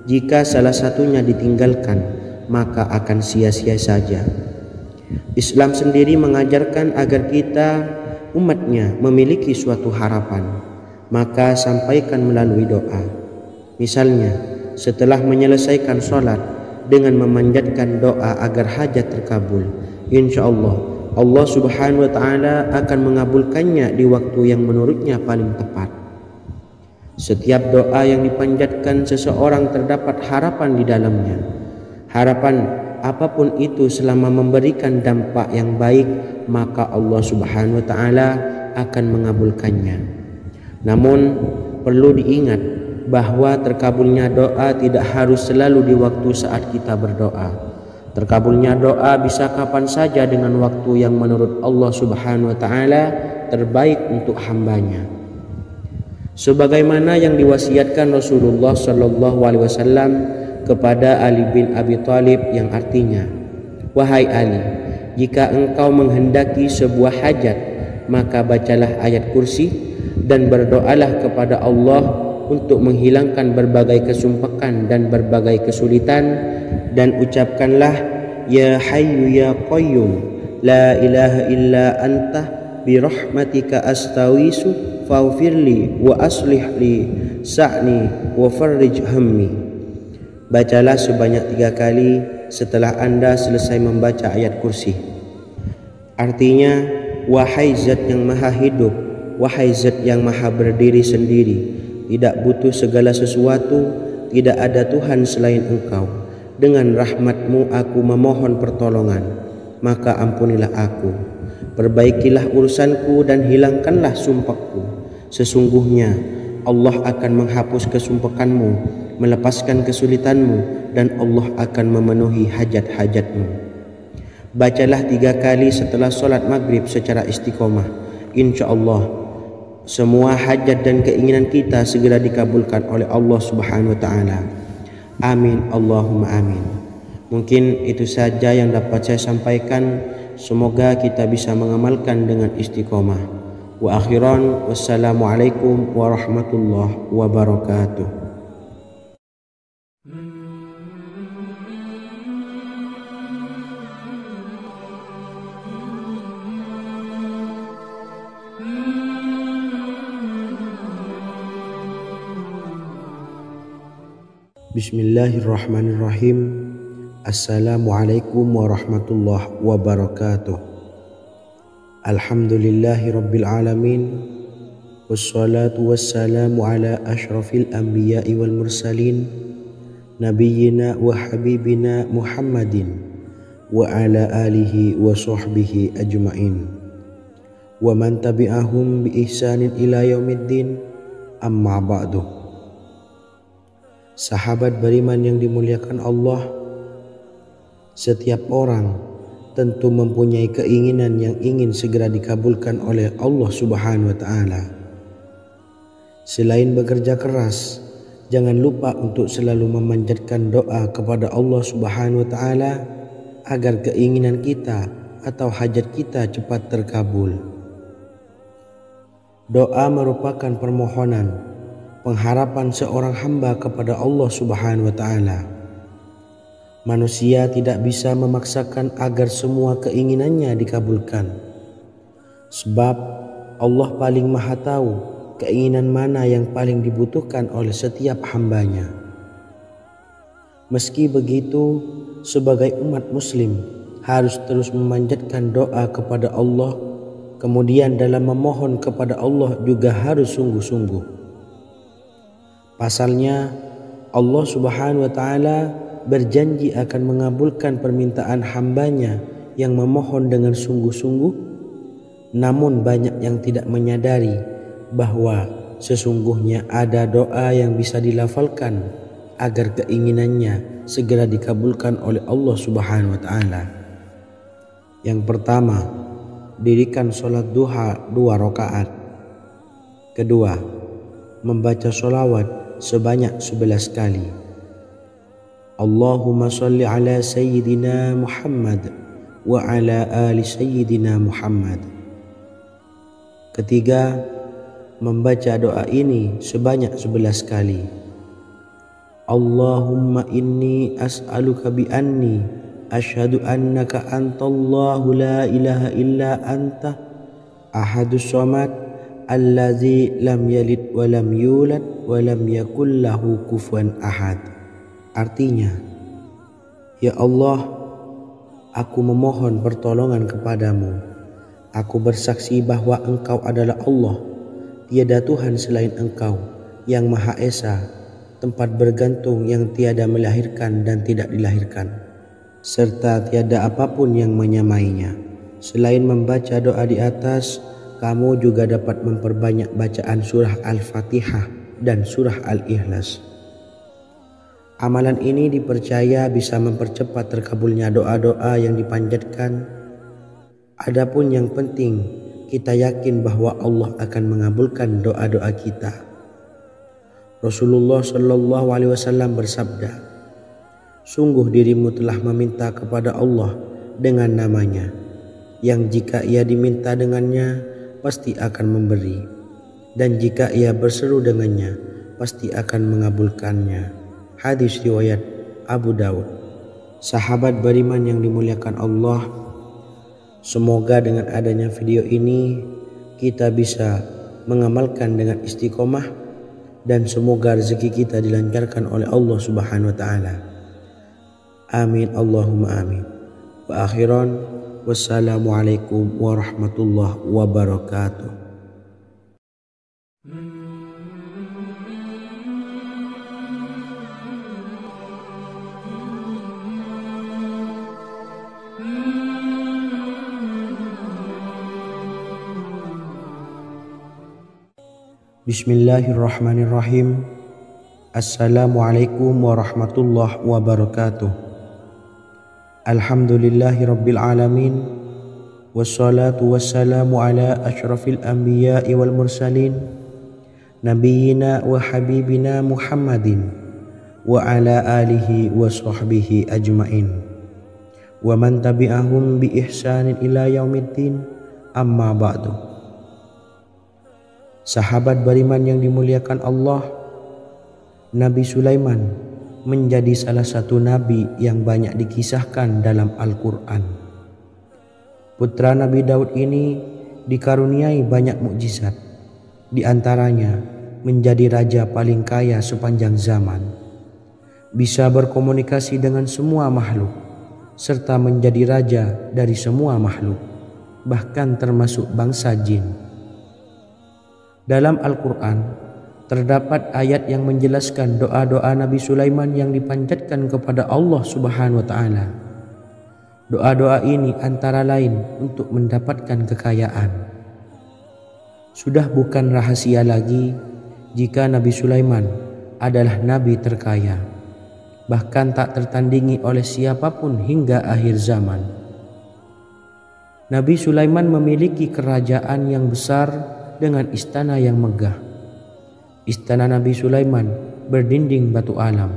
Jika salah satunya ditinggalkan, maka akan sia-sia saja. Islam sendiri mengajarkan agar kita umatnya memiliki suatu harapan, maka sampaikan melalui doa. Misalnya, setelah menyelesaikan sholat dengan memanjatkan doa agar hajat terkabul, insya Allah Allah Subhanahu wa Ta'ala akan mengabulkannya di waktu yang menurutnya paling tepat. Setiap doa yang dipanjatkan seseorang terdapat harapan di dalamnya. Harapan apapun itu selama memberikan dampak yang baik, maka Allah Subhanahu wa Ta'ala akan mengabulkannya. Namun perlu diingat bahwa terkabulnya doa tidak harus selalu di waktu saat kita berdoa. Terkabulnya doa bisa kapan saja dengan waktu yang menurut Allah Subhanahu wa Ta'ala terbaik untuk hambanya. Sebagaimana yang diwasiatkan Rasulullah Sallallahu Alaihi Wasallam kepada Ali bin Abi Thalib, yang artinya, wahai Ali, jika engkau menghendaki sebuah hajat, maka bacalah ayat kursi dan berdoalah kepada Allah untuk menghilangkan berbagai kesumpakan dan berbagai kesulitan, dan ucapkanlah, ya Hayyu ya Qayyum, la ilaha illa anta birahmatika astawisu faghfirli wa aslih li sa'ni wa farrij hammi. Bacalah sebanyak 3 kali setelah Anda selesai membaca ayat kursi. Artinya, wahai zat yang maha hidup, wahai zat yang maha berdiri sendiri, tidak butuh segala sesuatu, tidak ada Tuhan selain Engkau. Dengan rahmat-Mu aku memohon pertolongan, maka ampunilah aku, perbaikilah urusanku dan hilangkanlah sumpahku. Sesungguhnya Allah akan menghapus kesumpakanmu, melepaskan kesulitanmu, dan Allah akan memenuhi hajat-hajatmu. Bacalah 3 kali setelah sholat maghrib secara istiqomah. Insya Allah semua hajat dan keinginan kita segera dikabulkan oleh Allah Subhanahu wa Ta'ala. Amin Allahumma amin. Mungkin itu saja yang dapat saya sampaikan. Semoga kita bisa mengamalkan dengan istiqomah. Wa akhiran, wassalamualaikum warahmatullahi wabarakatuh. Bismillahirrahmanirrahim. Assalamualaikum warahmatullahi wabarakatuh. Alhamdulillahi rabbil alamin, wassalatu wassalamu ala ashrafil anbiya'i wal mursalin, nabiyyina wa habibina Muhammadin wa ala alihi wa sahbihi ajma'in, wa man tabi'ahum bi ihsanin ila yaumiddin, amma ba'du. Sahabat beriman yang dimuliakan Allah, setiap orang tentu mempunyai keinginan yang ingin segera dikabulkan oleh Allah Subhanahu wa Ta'ala. Selain bekerja keras, jangan lupa untuk selalu memanjatkan doa kepada Allah Subhanahu wa Ta'ala agar keinginan kita atau hajat kita cepat terkabul. Doa merupakan permohonan, pengharapan seorang hamba kepada Allah Subhanahu wa Ta'ala. Manusia tidak bisa memaksakan agar semua keinginannya dikabulkan, sebab Allah paling maha tahu keinginan mana yang paling dibutuhkan oleh setiap hambanya. Meski begitu, sebagai umat muslim harus terus memanjatkan doa kepada Allah, kemudian dalam memohon kepada Allah juga harus sungguh-sungguh. Pasalnya, Allah Subhanahu wa Ta'ala berjanji akan mengabulkan permintaan hambanya yang memohon dengan sungguh-sungguh. Namun banyak yang tidak menyadari bahwa sesungguhnya ada doa yang bisa dilafalkan agar keinginannya segera dikabulkan oleh Allah Subhanahu wa Ta'ala. Yang pertama, dirikan sholat duha 2 rakaat. Kedua, membaca sholawat sebanyak 11 kali. Allahumma salli ala Sayyidina Muhammad wa ala ali Sayyidina Muhammad. Ketiga, membaca doa ini sebanyak 11 kali. Allahumma inni as'aluka bi anni asyhadu annaka antallahu la ilaha illa anta Ahadus Somad, Allazi lam yalid wa lam yulad wa lam yakul lahu kufuwan ahad. Artinya, ya Allah, aku memohon pertolongan kepadamu. Aku bersaksi bahwa Engkau adalah Allah, tiada Tuhan selain Engkau, yang Maha Esa, tempat bergantung yang tiada melahirkan dan tidak dilahirkan, serta tiada apapun yang menyamainya. Selain membaca doa di atas, kamu juga dapat memperbanyak bacaan surah Al-Fatihah dan surah Al-Ikhlas. Amalan ini dipercaya bisa mempercepat terkabulnya doa-doa yang dipanjatkan. Adapun yang penting, kita yakin bahwa Allah akan mengabulkan doa-doa kita. Rasulullah Shallallahu Alaihi Wasallam bersabda, sungguh dirimu telah meminta kepada Allah dengan namanya, yang jika ia diminta dengannya, pasti akan memberi, dan jika ia berseru dengannya, pasti akan mengabulkannya. Hadis riwayat Abu Daud. Sahabat beriman yang dimuliakan Allah, semoga dengan adanya video ini kita bisa mengamalkan dengan istiqomah, dan semoga rezeki kita dilancarkan oleh Allah Subhanahu wa taala. Amin Allahumma amin. Wa akhiran, wassalamualaikum warahmatullahi wabarakatuh. Bismillahirrahmanirrahim. Assalamualaikum warahmatullahi wabarakatuh. Alhamdulillahi rabbil alamin, wassalatu wassalamu ala asyrafil anbiya'i wal mursalin, nabiyyina wa habibina Muhammadin wa ala alihi wa sahbihi ajmain, wa man tabi'ahum bi ihsanin ila yaumiddin, amma ba'du. Sahabat beriman yang dimuliakan Allah, Nabi Sulaiman menjadi salah satu nabi yang banyak dikisahkan dalam Al-Quran. Putra Nabi Daud ini dikaruniai banyak mukjizat, di antaranya menjadi raja paling kaya sepanjang zaman, bisa berkomunikasi dengan semua makhluk, serta menjadi raja dari semua makhluk, bahkan termasuk bangsa jin. Dalam Al-Quran terdapat ayat yang menjelaskan doa-doa Nabi Sulaiman yang dipanjatkan kepada Allah Subhanahu wa taala. Doa-doa ini antara lain untuk mendapatkan kekayaan. Sudah bukan rahasia lagi jika Nabi Sulaiman adalah nabi terkaya, bahkan tak tertandingi oleh siapapun hingga akhir zaman. Nabi Sulaiman memiliki kerajaan yang besar dengan istana yang megah. Istana Nabi Sulaiman berdinding batu alam,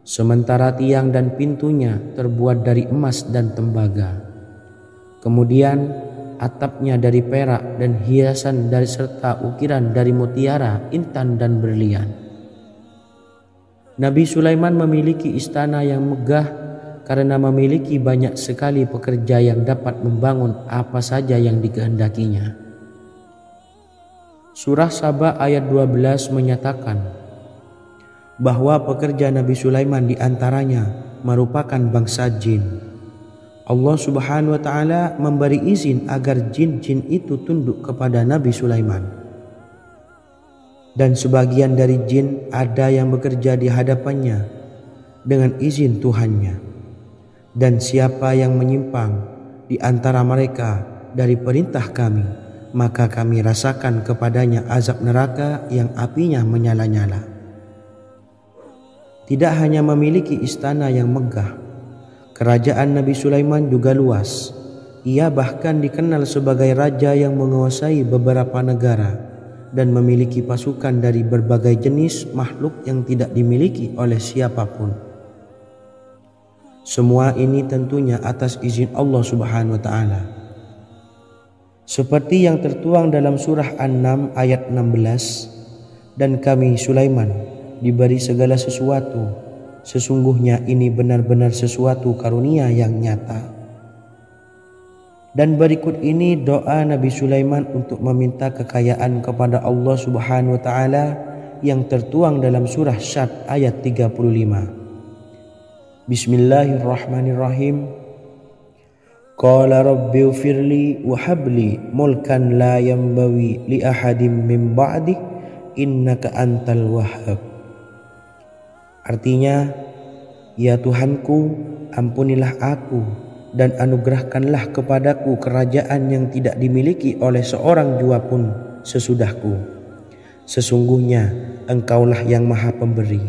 sementara tiang dan pintunya terbuat dari emas dan tembaga. Kemudian atapnya dari perak dan hiasan dari serta ukiran dari mutiara, intan dan berlian. Nabi Sulaiman memiliki istana yang megah karena memiliki banyak sekali pekerja yang dapat membangun apa saja yang dikehendakinya. Surah Saba ayat 12 menyatakan bahwa pekerja Nabi Sulaiman diantaranya merupakan bangsa jin. Allah Subhanahu wa taala memberi izin agar jin-jin itu tunduk kepada Nabi Sulaiman. Dan sebagian dari jin ada yang bekerja di hadapannya dengan izin Tuhannya. Dan siapa yang menyimpang di antara mereka dari perintah kami, maka kami rasakan kepadanya azab neraka yang apinya menyala-nyala. Tidak hanya memiliki istana yang megah, kerajaan Nabi Sulaiman juga luas. Ia bahkan dikenal sebagai raja yang menguasai beberapa negara dan memiliki pasukan dari berbagai jenis makhluk yang tidak dimiliki oleh siapapun. Semua ini tentunya atas izin Allah Subhanahu wa taala. Seperti yang tertuang dalam surah An-Naml ayat 16, dan kami Sulaiman diberi segala sesuatu, sesungguhnya ini benar-benar sesuatu karunia yang nyata. Dan berikut ini doa Nabi Sulaiman untuk meminta kekayaan kepada Allah Subhanahu wa taala yang tertuang dalam surah Syad ayat 35. Bismillahirrahmanirrahim. Qala rabbi ighfirli wa habli mulkan la yanbawi li ahadim min ba'di innaka antal wahhab. Artinya, ya Tuhanku, ampunilah aku dan anugerahkanlah kepadaku kerajaan yang tidak dimiliki oleh seorang jua pun sesudahku. Sesungguhnya Engkaulah yang Maha Pemberi.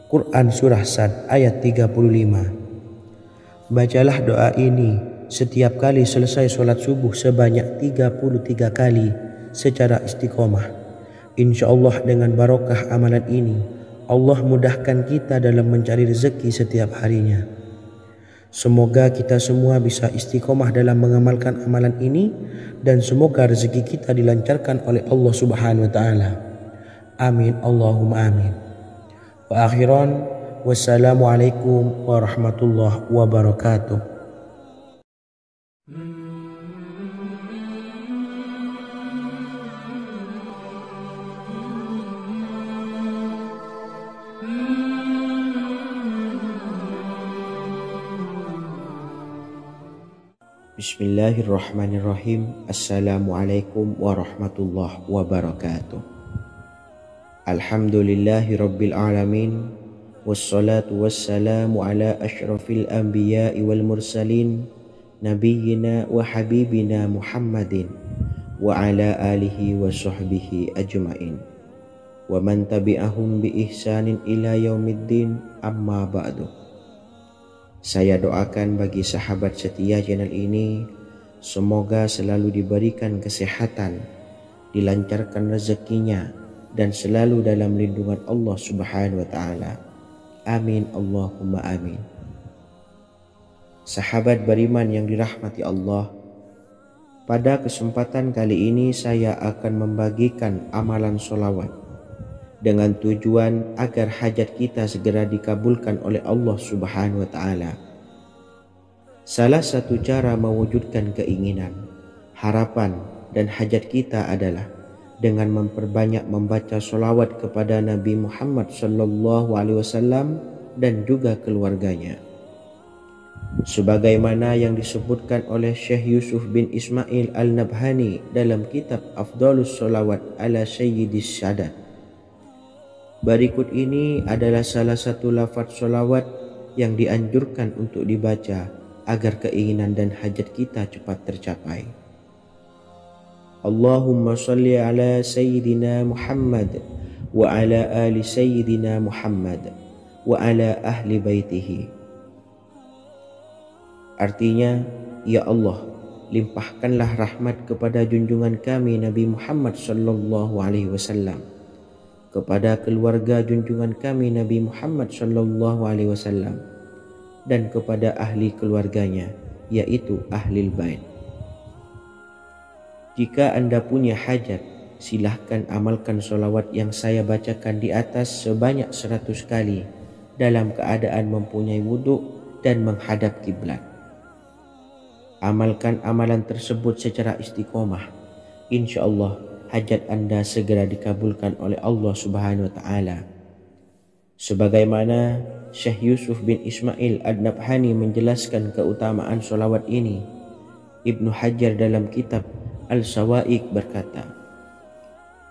Quran Surah Sad ayat 35. Bacalah doa ini setiap kali selesai sholat subuh sebanyak 33 kali secara istiqomah. Insya Allah dengan barokah amalan ini, Allah mudahkan kita dalam mencari rezeki setiap harinya. Semoga kita semua bisa istiqomah dalam mengamalkan amalan ini dan semoga rezeki kita dilancarkan oleh Allah Subhanahu wa taala. Amin Allahumma amin. Wa akhiran wassalamualaikum warahmatullahi wabarakatuh. Bismillahirrahmanirrahim. Assalamualaikum warahmatullahi wabarakatuh. Alhamdulillahi rabbil alamin. Wassalatu wassalamu ala ashrafil anbiya'i wal mursalin nabiyyina wa habibina Muhammadin wa ala alihi wa sahbihi ajma'in wa man tabi'ahum bi ihsanin ila yaumiddin, amma ba'du. Saya doakan bagi sahabat setia channel ini, semoga selalu diberikan kesehatan, dilancarkan rezekinya, dan selalu dalam lindungan Allah Subhanahu wa taala. Amin Allahumma amin. Sahabat beriman yang dirahmati Allah, pada kesempatan kali ini saya akan membagikan amalan sholawat dengan tujuan agar hajat kita segera dikabulkan oleh Allah Subhanahu wa taala. Salah satu cara mewujudkan keinginan, harapan, dan hajat kita adalah dengan memperbanyak membaca sholawat kepada Nabi Muhammad SAW dan juga keluarganya. Sebagaimana yang disebutkan oleh Syekh Yusuf bin Ismail Al-Nabhani dalam kitab Afdhalus Sholawat ala Sayyidis Sadat. Berikut ini adalah salah satu lafaz sholawat yang dianjurkan untuk dibaca agar keinginan dan hajat kita cepat tercapai. Allahumma salli ala Sayyidina Muhammad wa ala ali Sayyidina Muhammad wa ala ahli baitihi. Artinya, ya Allah, limpahkanlah rahmat kepada junjungan kami Nabi Muhammad sallallahu alaihi wasallam, kepada keluarga junjungan kami Nabi Muhammad sallallahu alaihi wasallam, dan kepada ahli keluarganya, yaitu ahlil bait. Jika Anda punya hajat, silahkan amalkan sholawat yang saya bacakan di atas sebanyak 100 kali dalam keadaan mempunyai wudhu dan menghadap kiblat. Amalkan amalan tersebut secara istiqomah. Insya Allah hajat Anda segera dikabulkan oleh Allah Subhanahu wa taala. Sebagaimana Syekh Yusuf bin Ismail Ad-Nabhani menjelaskan keutamaan sholawat ini, Ibnu Hajar dalam kitab Al-Sawa'iq berkata,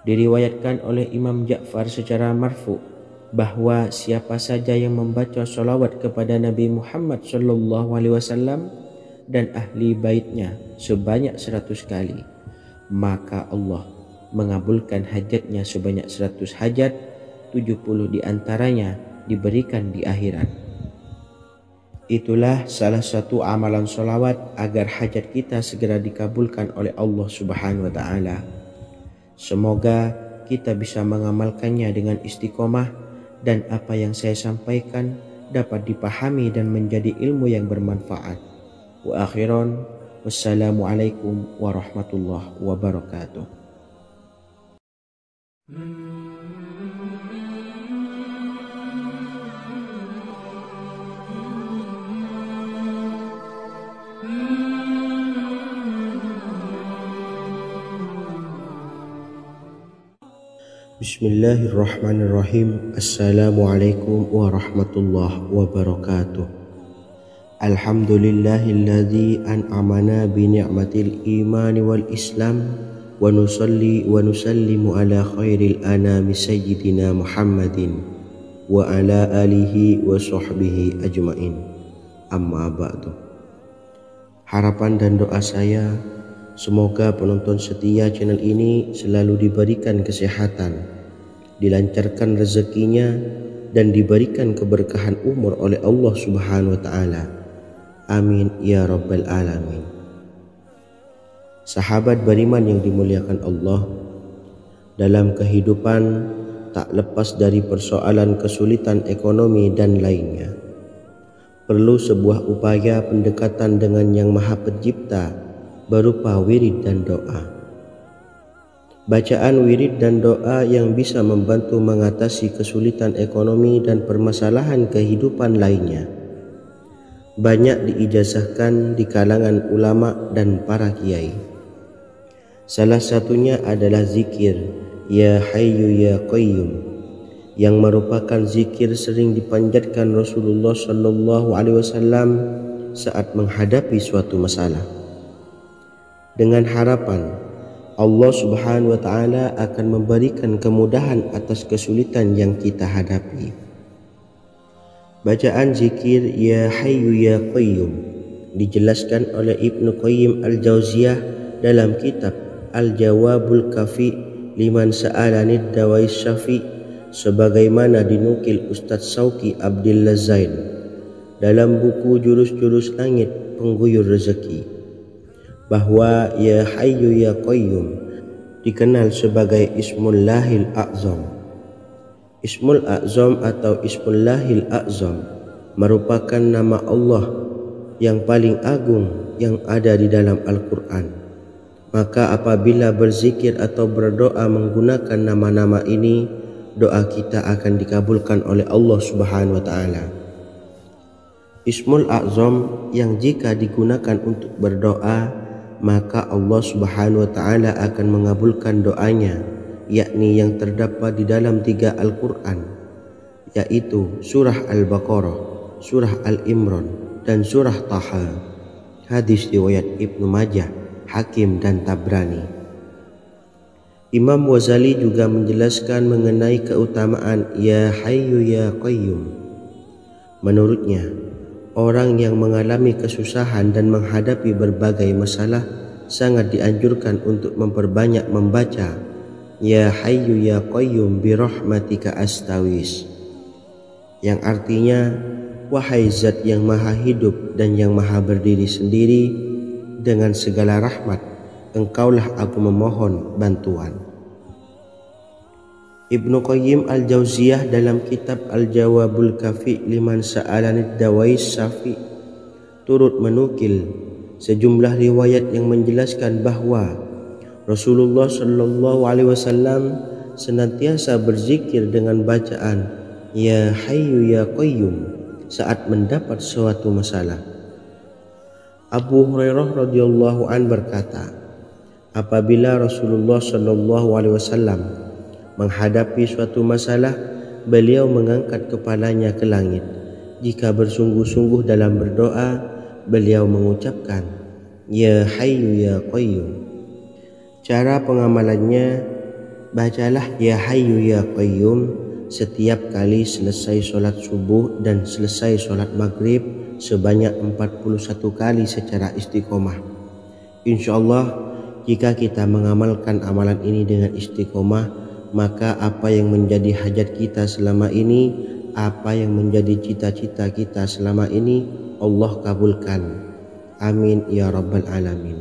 diriwayatkan oleh Imam Ja'far secara marfu bahwa siapa saja yang membaca sholawat kepada Nabi Muhammad SAW dan ahli baitnya sebanyak 100 kali, maka Allah mengabulkan hajatnya sebanyak 100 hajat, 70 diantaranya diberikan di akhirat. Itulah salah satu amalan sholawat agar hajat kita segera dikabulkan oleh Allah Subhanahu wa taala. Semoga kita bisa mengamalkannya dengan istiqomah dan apa yang saya sampaikan dapat dipahami dan menjadi ilmu yang bermanfaat. Wa akhiran, wassalamualaikum warahmatullahi wabarakatuh. Bismillahirrahmanirrahim. Assalamualaikum warahmatullahi wabarakatuh. Alhamdulillahilladzi an'amana bi ni'matil imani wal islam wa nusalli wa nusallimu ala khairil anami sayyidina Muhammadin wa ala alihi wa sahbihi ajmain. Amma ba'du. Harapan dan doa saya, semoga penonton setia channel ini selalu diberikan kesehatan, dilancarkan rezekinya, dan diberikan keberkahan umur oleh Allah Subhanahu wa Ta'ala. Amin ya Rabbal Alamin. Sahabat beriman yang dimuliakan Allah, dalam kehidupan tak lepas dari persoalan kesulitan ekonomi dan lainnya. Perlu sebuah upaya pendekatan dengan Yang Maha Pencipta berupa wirid dan doa. Bacaan wirid dan doa yang bisa membantu mengatasi kesulitan ekonomi dan permasalahan kehidupan lainnya banyak diijazahkan di kalangan ulama dan para kiai. Salah satunya adalah zikir Ya Hayyu Ya Qayyum, yang merupakan zikir sering dipanjatkan Rasulullah SAW saat menghadapi suatu masalah, dengan harapan Allah Subhanahu wa Ta'ala akan memberikan kemudahan atas kesulitan yang kita hadapi. Bacaan zikir Ya Hayyu Ya Qayyum dijelaskan oleh Ibnu Qayyim Al-Jauziyah dalam kitab Al-Jawabul Kafi liman sa'alanid dawais syafi', sebagaimana dinukil Ustadz Sauki Abdillah Zain dalam buku Jurus-Jurus Langit Pengguyur Rezeki, bahwa Ya Hayyu Ya Qayyum dikenal sebagai Ismullahil A'zam. Ismul A'zam atau Ismullahil A'zam merupakan nama Allah yang paling agung yang ada di dalam Al-Quran. Maka apabila berzikir atau berdoa menggunakan nama-nama ini, doa kita akan dikabulkan oleh Allah Subhanahu wa Ta'ala. Ismul A'zam yang jika digunakan untuk berdoa, maka Allah Subhanahu wa Ta'ala akan mengabulkan doanya, yakni yang terdapat di dalam 3 Al-Quran, yaitu surah Al-Baqarah, surah Al-Imran, dan surah Taha. Hadis riwayat Ibnu Majah, Hakim, dan Tabrani. Imam Ghazali juga menjelaskan mengenai keutamaan Ya Hayyu Ya Qayyum. Menurutnya, orang yang mengalami kesusahan dan menghadapi berbagai masalah sangat dianjurkan untuk memperbanyak membaca Ya Hayyu Ya Qayyum bi rahmatika astawis, yang artinya, wahai zat yang maha hidup dan yang maha berdiri sendiri, dengan segala rahmat engkaulah aku memohon bantuan. Ibnu Qayyim Al-Jauziyah dalam kitab Al-Jawabul Kafi liman sa'alanid dawais syafi' turut menukil sejumlah riwayat yang menjelaskan bahwa Rasulullah SAW senantiasa berzikir dengan bacaan Ya Hayyu Ya Qayyum saat mendapat suatu masalah. Abu Hurairah radhiyallahu an berkata, apabila Rasulullah SAW menghadapi suatu masalah, beliau mengangkat kepalanya ke langit. Jika bersungguh-sungguh dalam berdoa, beliau mengucapkan Ya Hayyu Ya Qayyum. Cara pengamalannya, bacalah Ya Hayyu Ya Qayyum setiap kali selesai sholat subuh dan selesai sholat maghrib sebanyak 41 kali secara istiqomah. Insyaallah, jika kita mengamalkan amalan ini dengan istiqomah, maka apa yang menjadi hajat kita selama ini, apa yang menjadi cita-cita kita selama ini, Allah kabulkan. Amin ya Rabbal Alamin.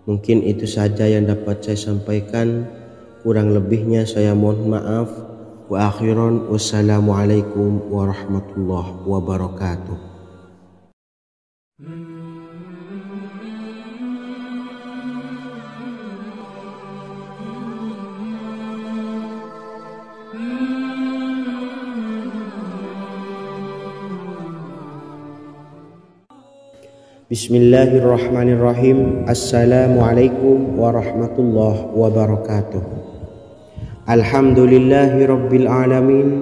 Mungkin itu saja yang dapat saya sampaikan. Kurang lebihnya saya mohon maaf. Wa akhiran, wassalamualaikum warahmatullahi wabarakatuh. Bismillahirrahmanirrahim. Assalamualaikum warahmatullahi wabarakatuh. Alhamdulillahi rabbil alamin.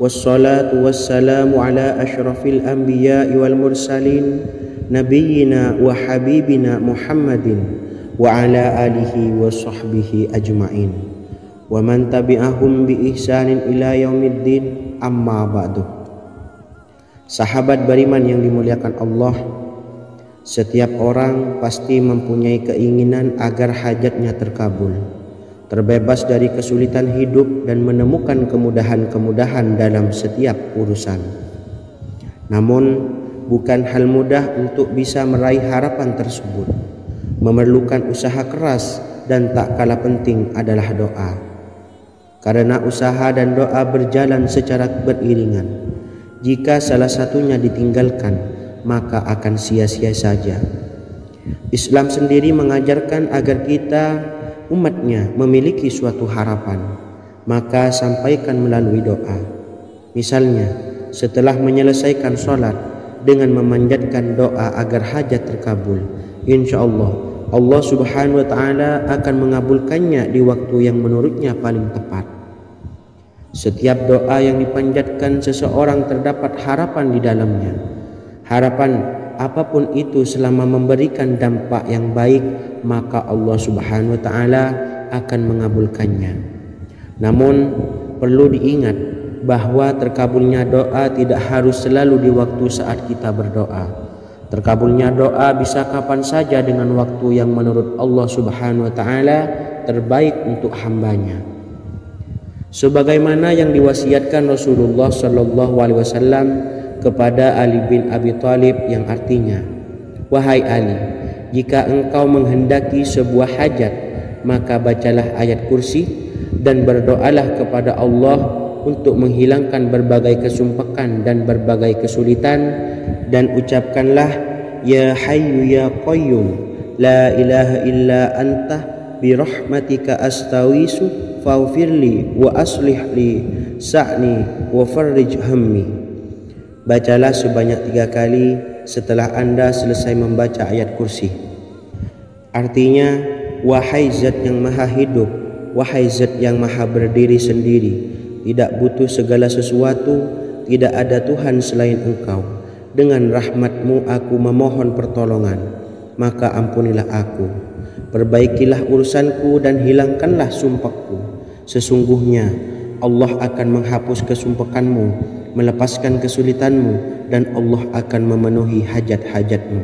Wassalatu wassalamu ala ashrafil anbiya'i wal mursalin nabiyyina wa habibina Muhammadin wa ala alihi wa sahbihi ajma'in wa man tabi'ahum bi ihsanin ila yaumiddin, amma ba'du. Sahabat beriman yang dimuliakan Allah, setiap orang pasti mempunyai keinginan agar hajatnya terkabul, terbebas dari kesulitan hidup dan menemukan kemudahan-kemudahan dalam setiap urusan. Namun bukan hal mudah untuk bisa meraih harapan tersebut. Memerlukan usaha keras dan tak kalah penting adalah doa. Karena usaha dan doa berjalan secara beriringan. Jika salah satunya ditinggalkan, maka akan sia-sia saja. Islam sendiri mengajarkan agar kita umatnya memiliki suatu harapan, maka sampaikan melalui doa. Misalnya, setelah menyelesaikan sholat dengan memanjatkan doa agar hajat terkabul, insya Allah subhanahu wa ta'ala akan mengabulkannya di waktu yang menurutnya paling tepat. Setiap doa yang dipanjatkan seseorang terdapat harapan di dalamnya. Harapan apapun itu selama memberikan dampak yang baik, maka Allah subhanahu wa ta'ala akan mengabulkannya. Namun perlu diingat bahwa terkabulnya doa tidak harus selalu di waktu saat kita berdoa. Terkabulnya doa bisa kapan saja dengan waktu yang menurut Allah subhanahu wa ta'ala terbaik untuk hambanya. Sebagaimana yang diwasiatkan Rasulullah sallallahu alaihi wasallam kepada Ali bin Abi Thalib, yang artinya, "Wahai Ali, jika engkau menghendaki sebuah hajat, maka bacalah ayat kursi dan berdoalah kepada Allah untuk menghilangkan berbagai kesumpakan dan berbagai kesulitan, dan ucapkanlah, Ya Hayyu Ya Qayyum, La ilaha illa anta birahmatika astawisu faghfirli wa aslih li sa'ni wa farrij hammi." Bacalah sebanyak 3 kali setelah Anda selesai membaca ayat kursi. Artinya, wahai zat yang maha hidup, wahai zat yang maha berdiri sendiri, tidak butuh segala sesuatu, tidak ada Tuhan selain Engkau. Dengan rahmat-Mu aku memohon pertolongan, maka ampunilah aku. Perbaikilah urusanku dan hilangkanlah sumpahku. Sesungguhnya Allah akan menghapus kesumpahanmu, melepaskan kesulitanmu, dan Allah akan memenuhi hajat-hajatmu.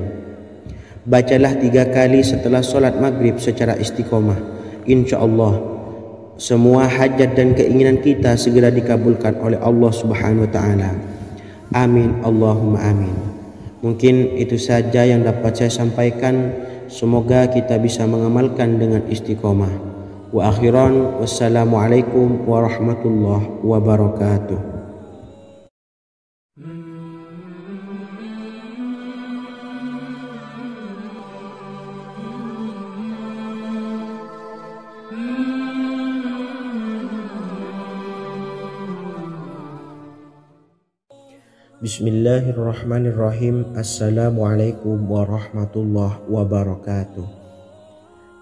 Bacalah 3 kali setelah sholat maghrib secara istiqomah. Insya Allah semua hajat dan keinginan kita segera dikabulkan oleh Allah subhanahu wa ta'ala. Amin Allahumma amin. Mungkin itu saja yang dapat saya sampaikan. Semoga kita bisa mengamalkan dengan istiqomah. Wa akhiran, wassalamualaikum warahmatullahi wabarakatuh. Bismillahirrahmanirrahim. Assalamualaikum warahmatullahi wabarakatuh.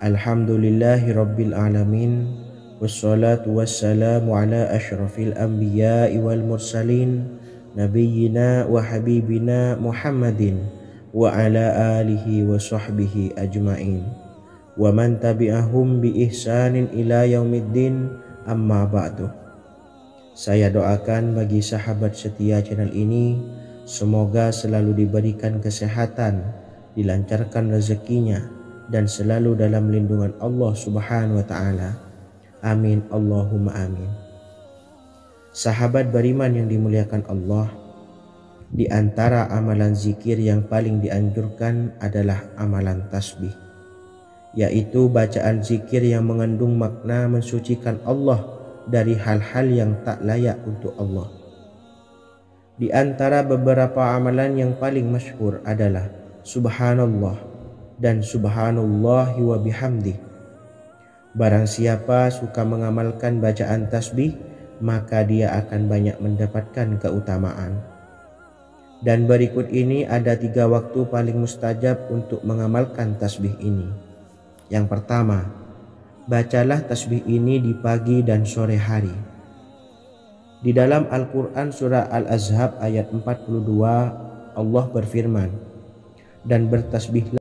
Alhamdulillahi rabbil alamin. Wassalatu wassalamu ala ashrafil anbiya'i wal mursalin nabiyyina wa habibina Muhammadin wa ala alihi wa sahbihi ajma'in wa man tabi'ahum bi ihsanin ila yaumiddin, amma ba'du. Saya doakan bagi sahabat setia channel ini, semoga selalu diberikan kesehatan, dilancarkan rezekinya, dan selalu dalam lindungan Allah subhanahu wa ta'ala. Amin Allahumma amin. Sahabat beriman yang dimuliakan Allah, di antara amalan zikir yang paling dianjurkan adalah amalan tasbih, yaitu bacaan zikir yang mengandung makna mensucikan Allah dari hal-hal yang tak layak untuk Allah. Di antara beberapa amalan yang paling masyhur adalah Subhanallah dan Subhanallahi wa bihamdih. Barang siapa suka mengamalkan bacaan tasbih, maka dia akan banyak mendapatkan keutamaan. Dan berikut ini ada 3 waktu paling mustajab untuk mengamalkan tasbih ini. Yang pertama, bacalah tasbih ini di pagi dan sore hari. Di dalam Al-Quran surah Al-Ahzab ayat 42 Allah berfirman, dan bertasbihlah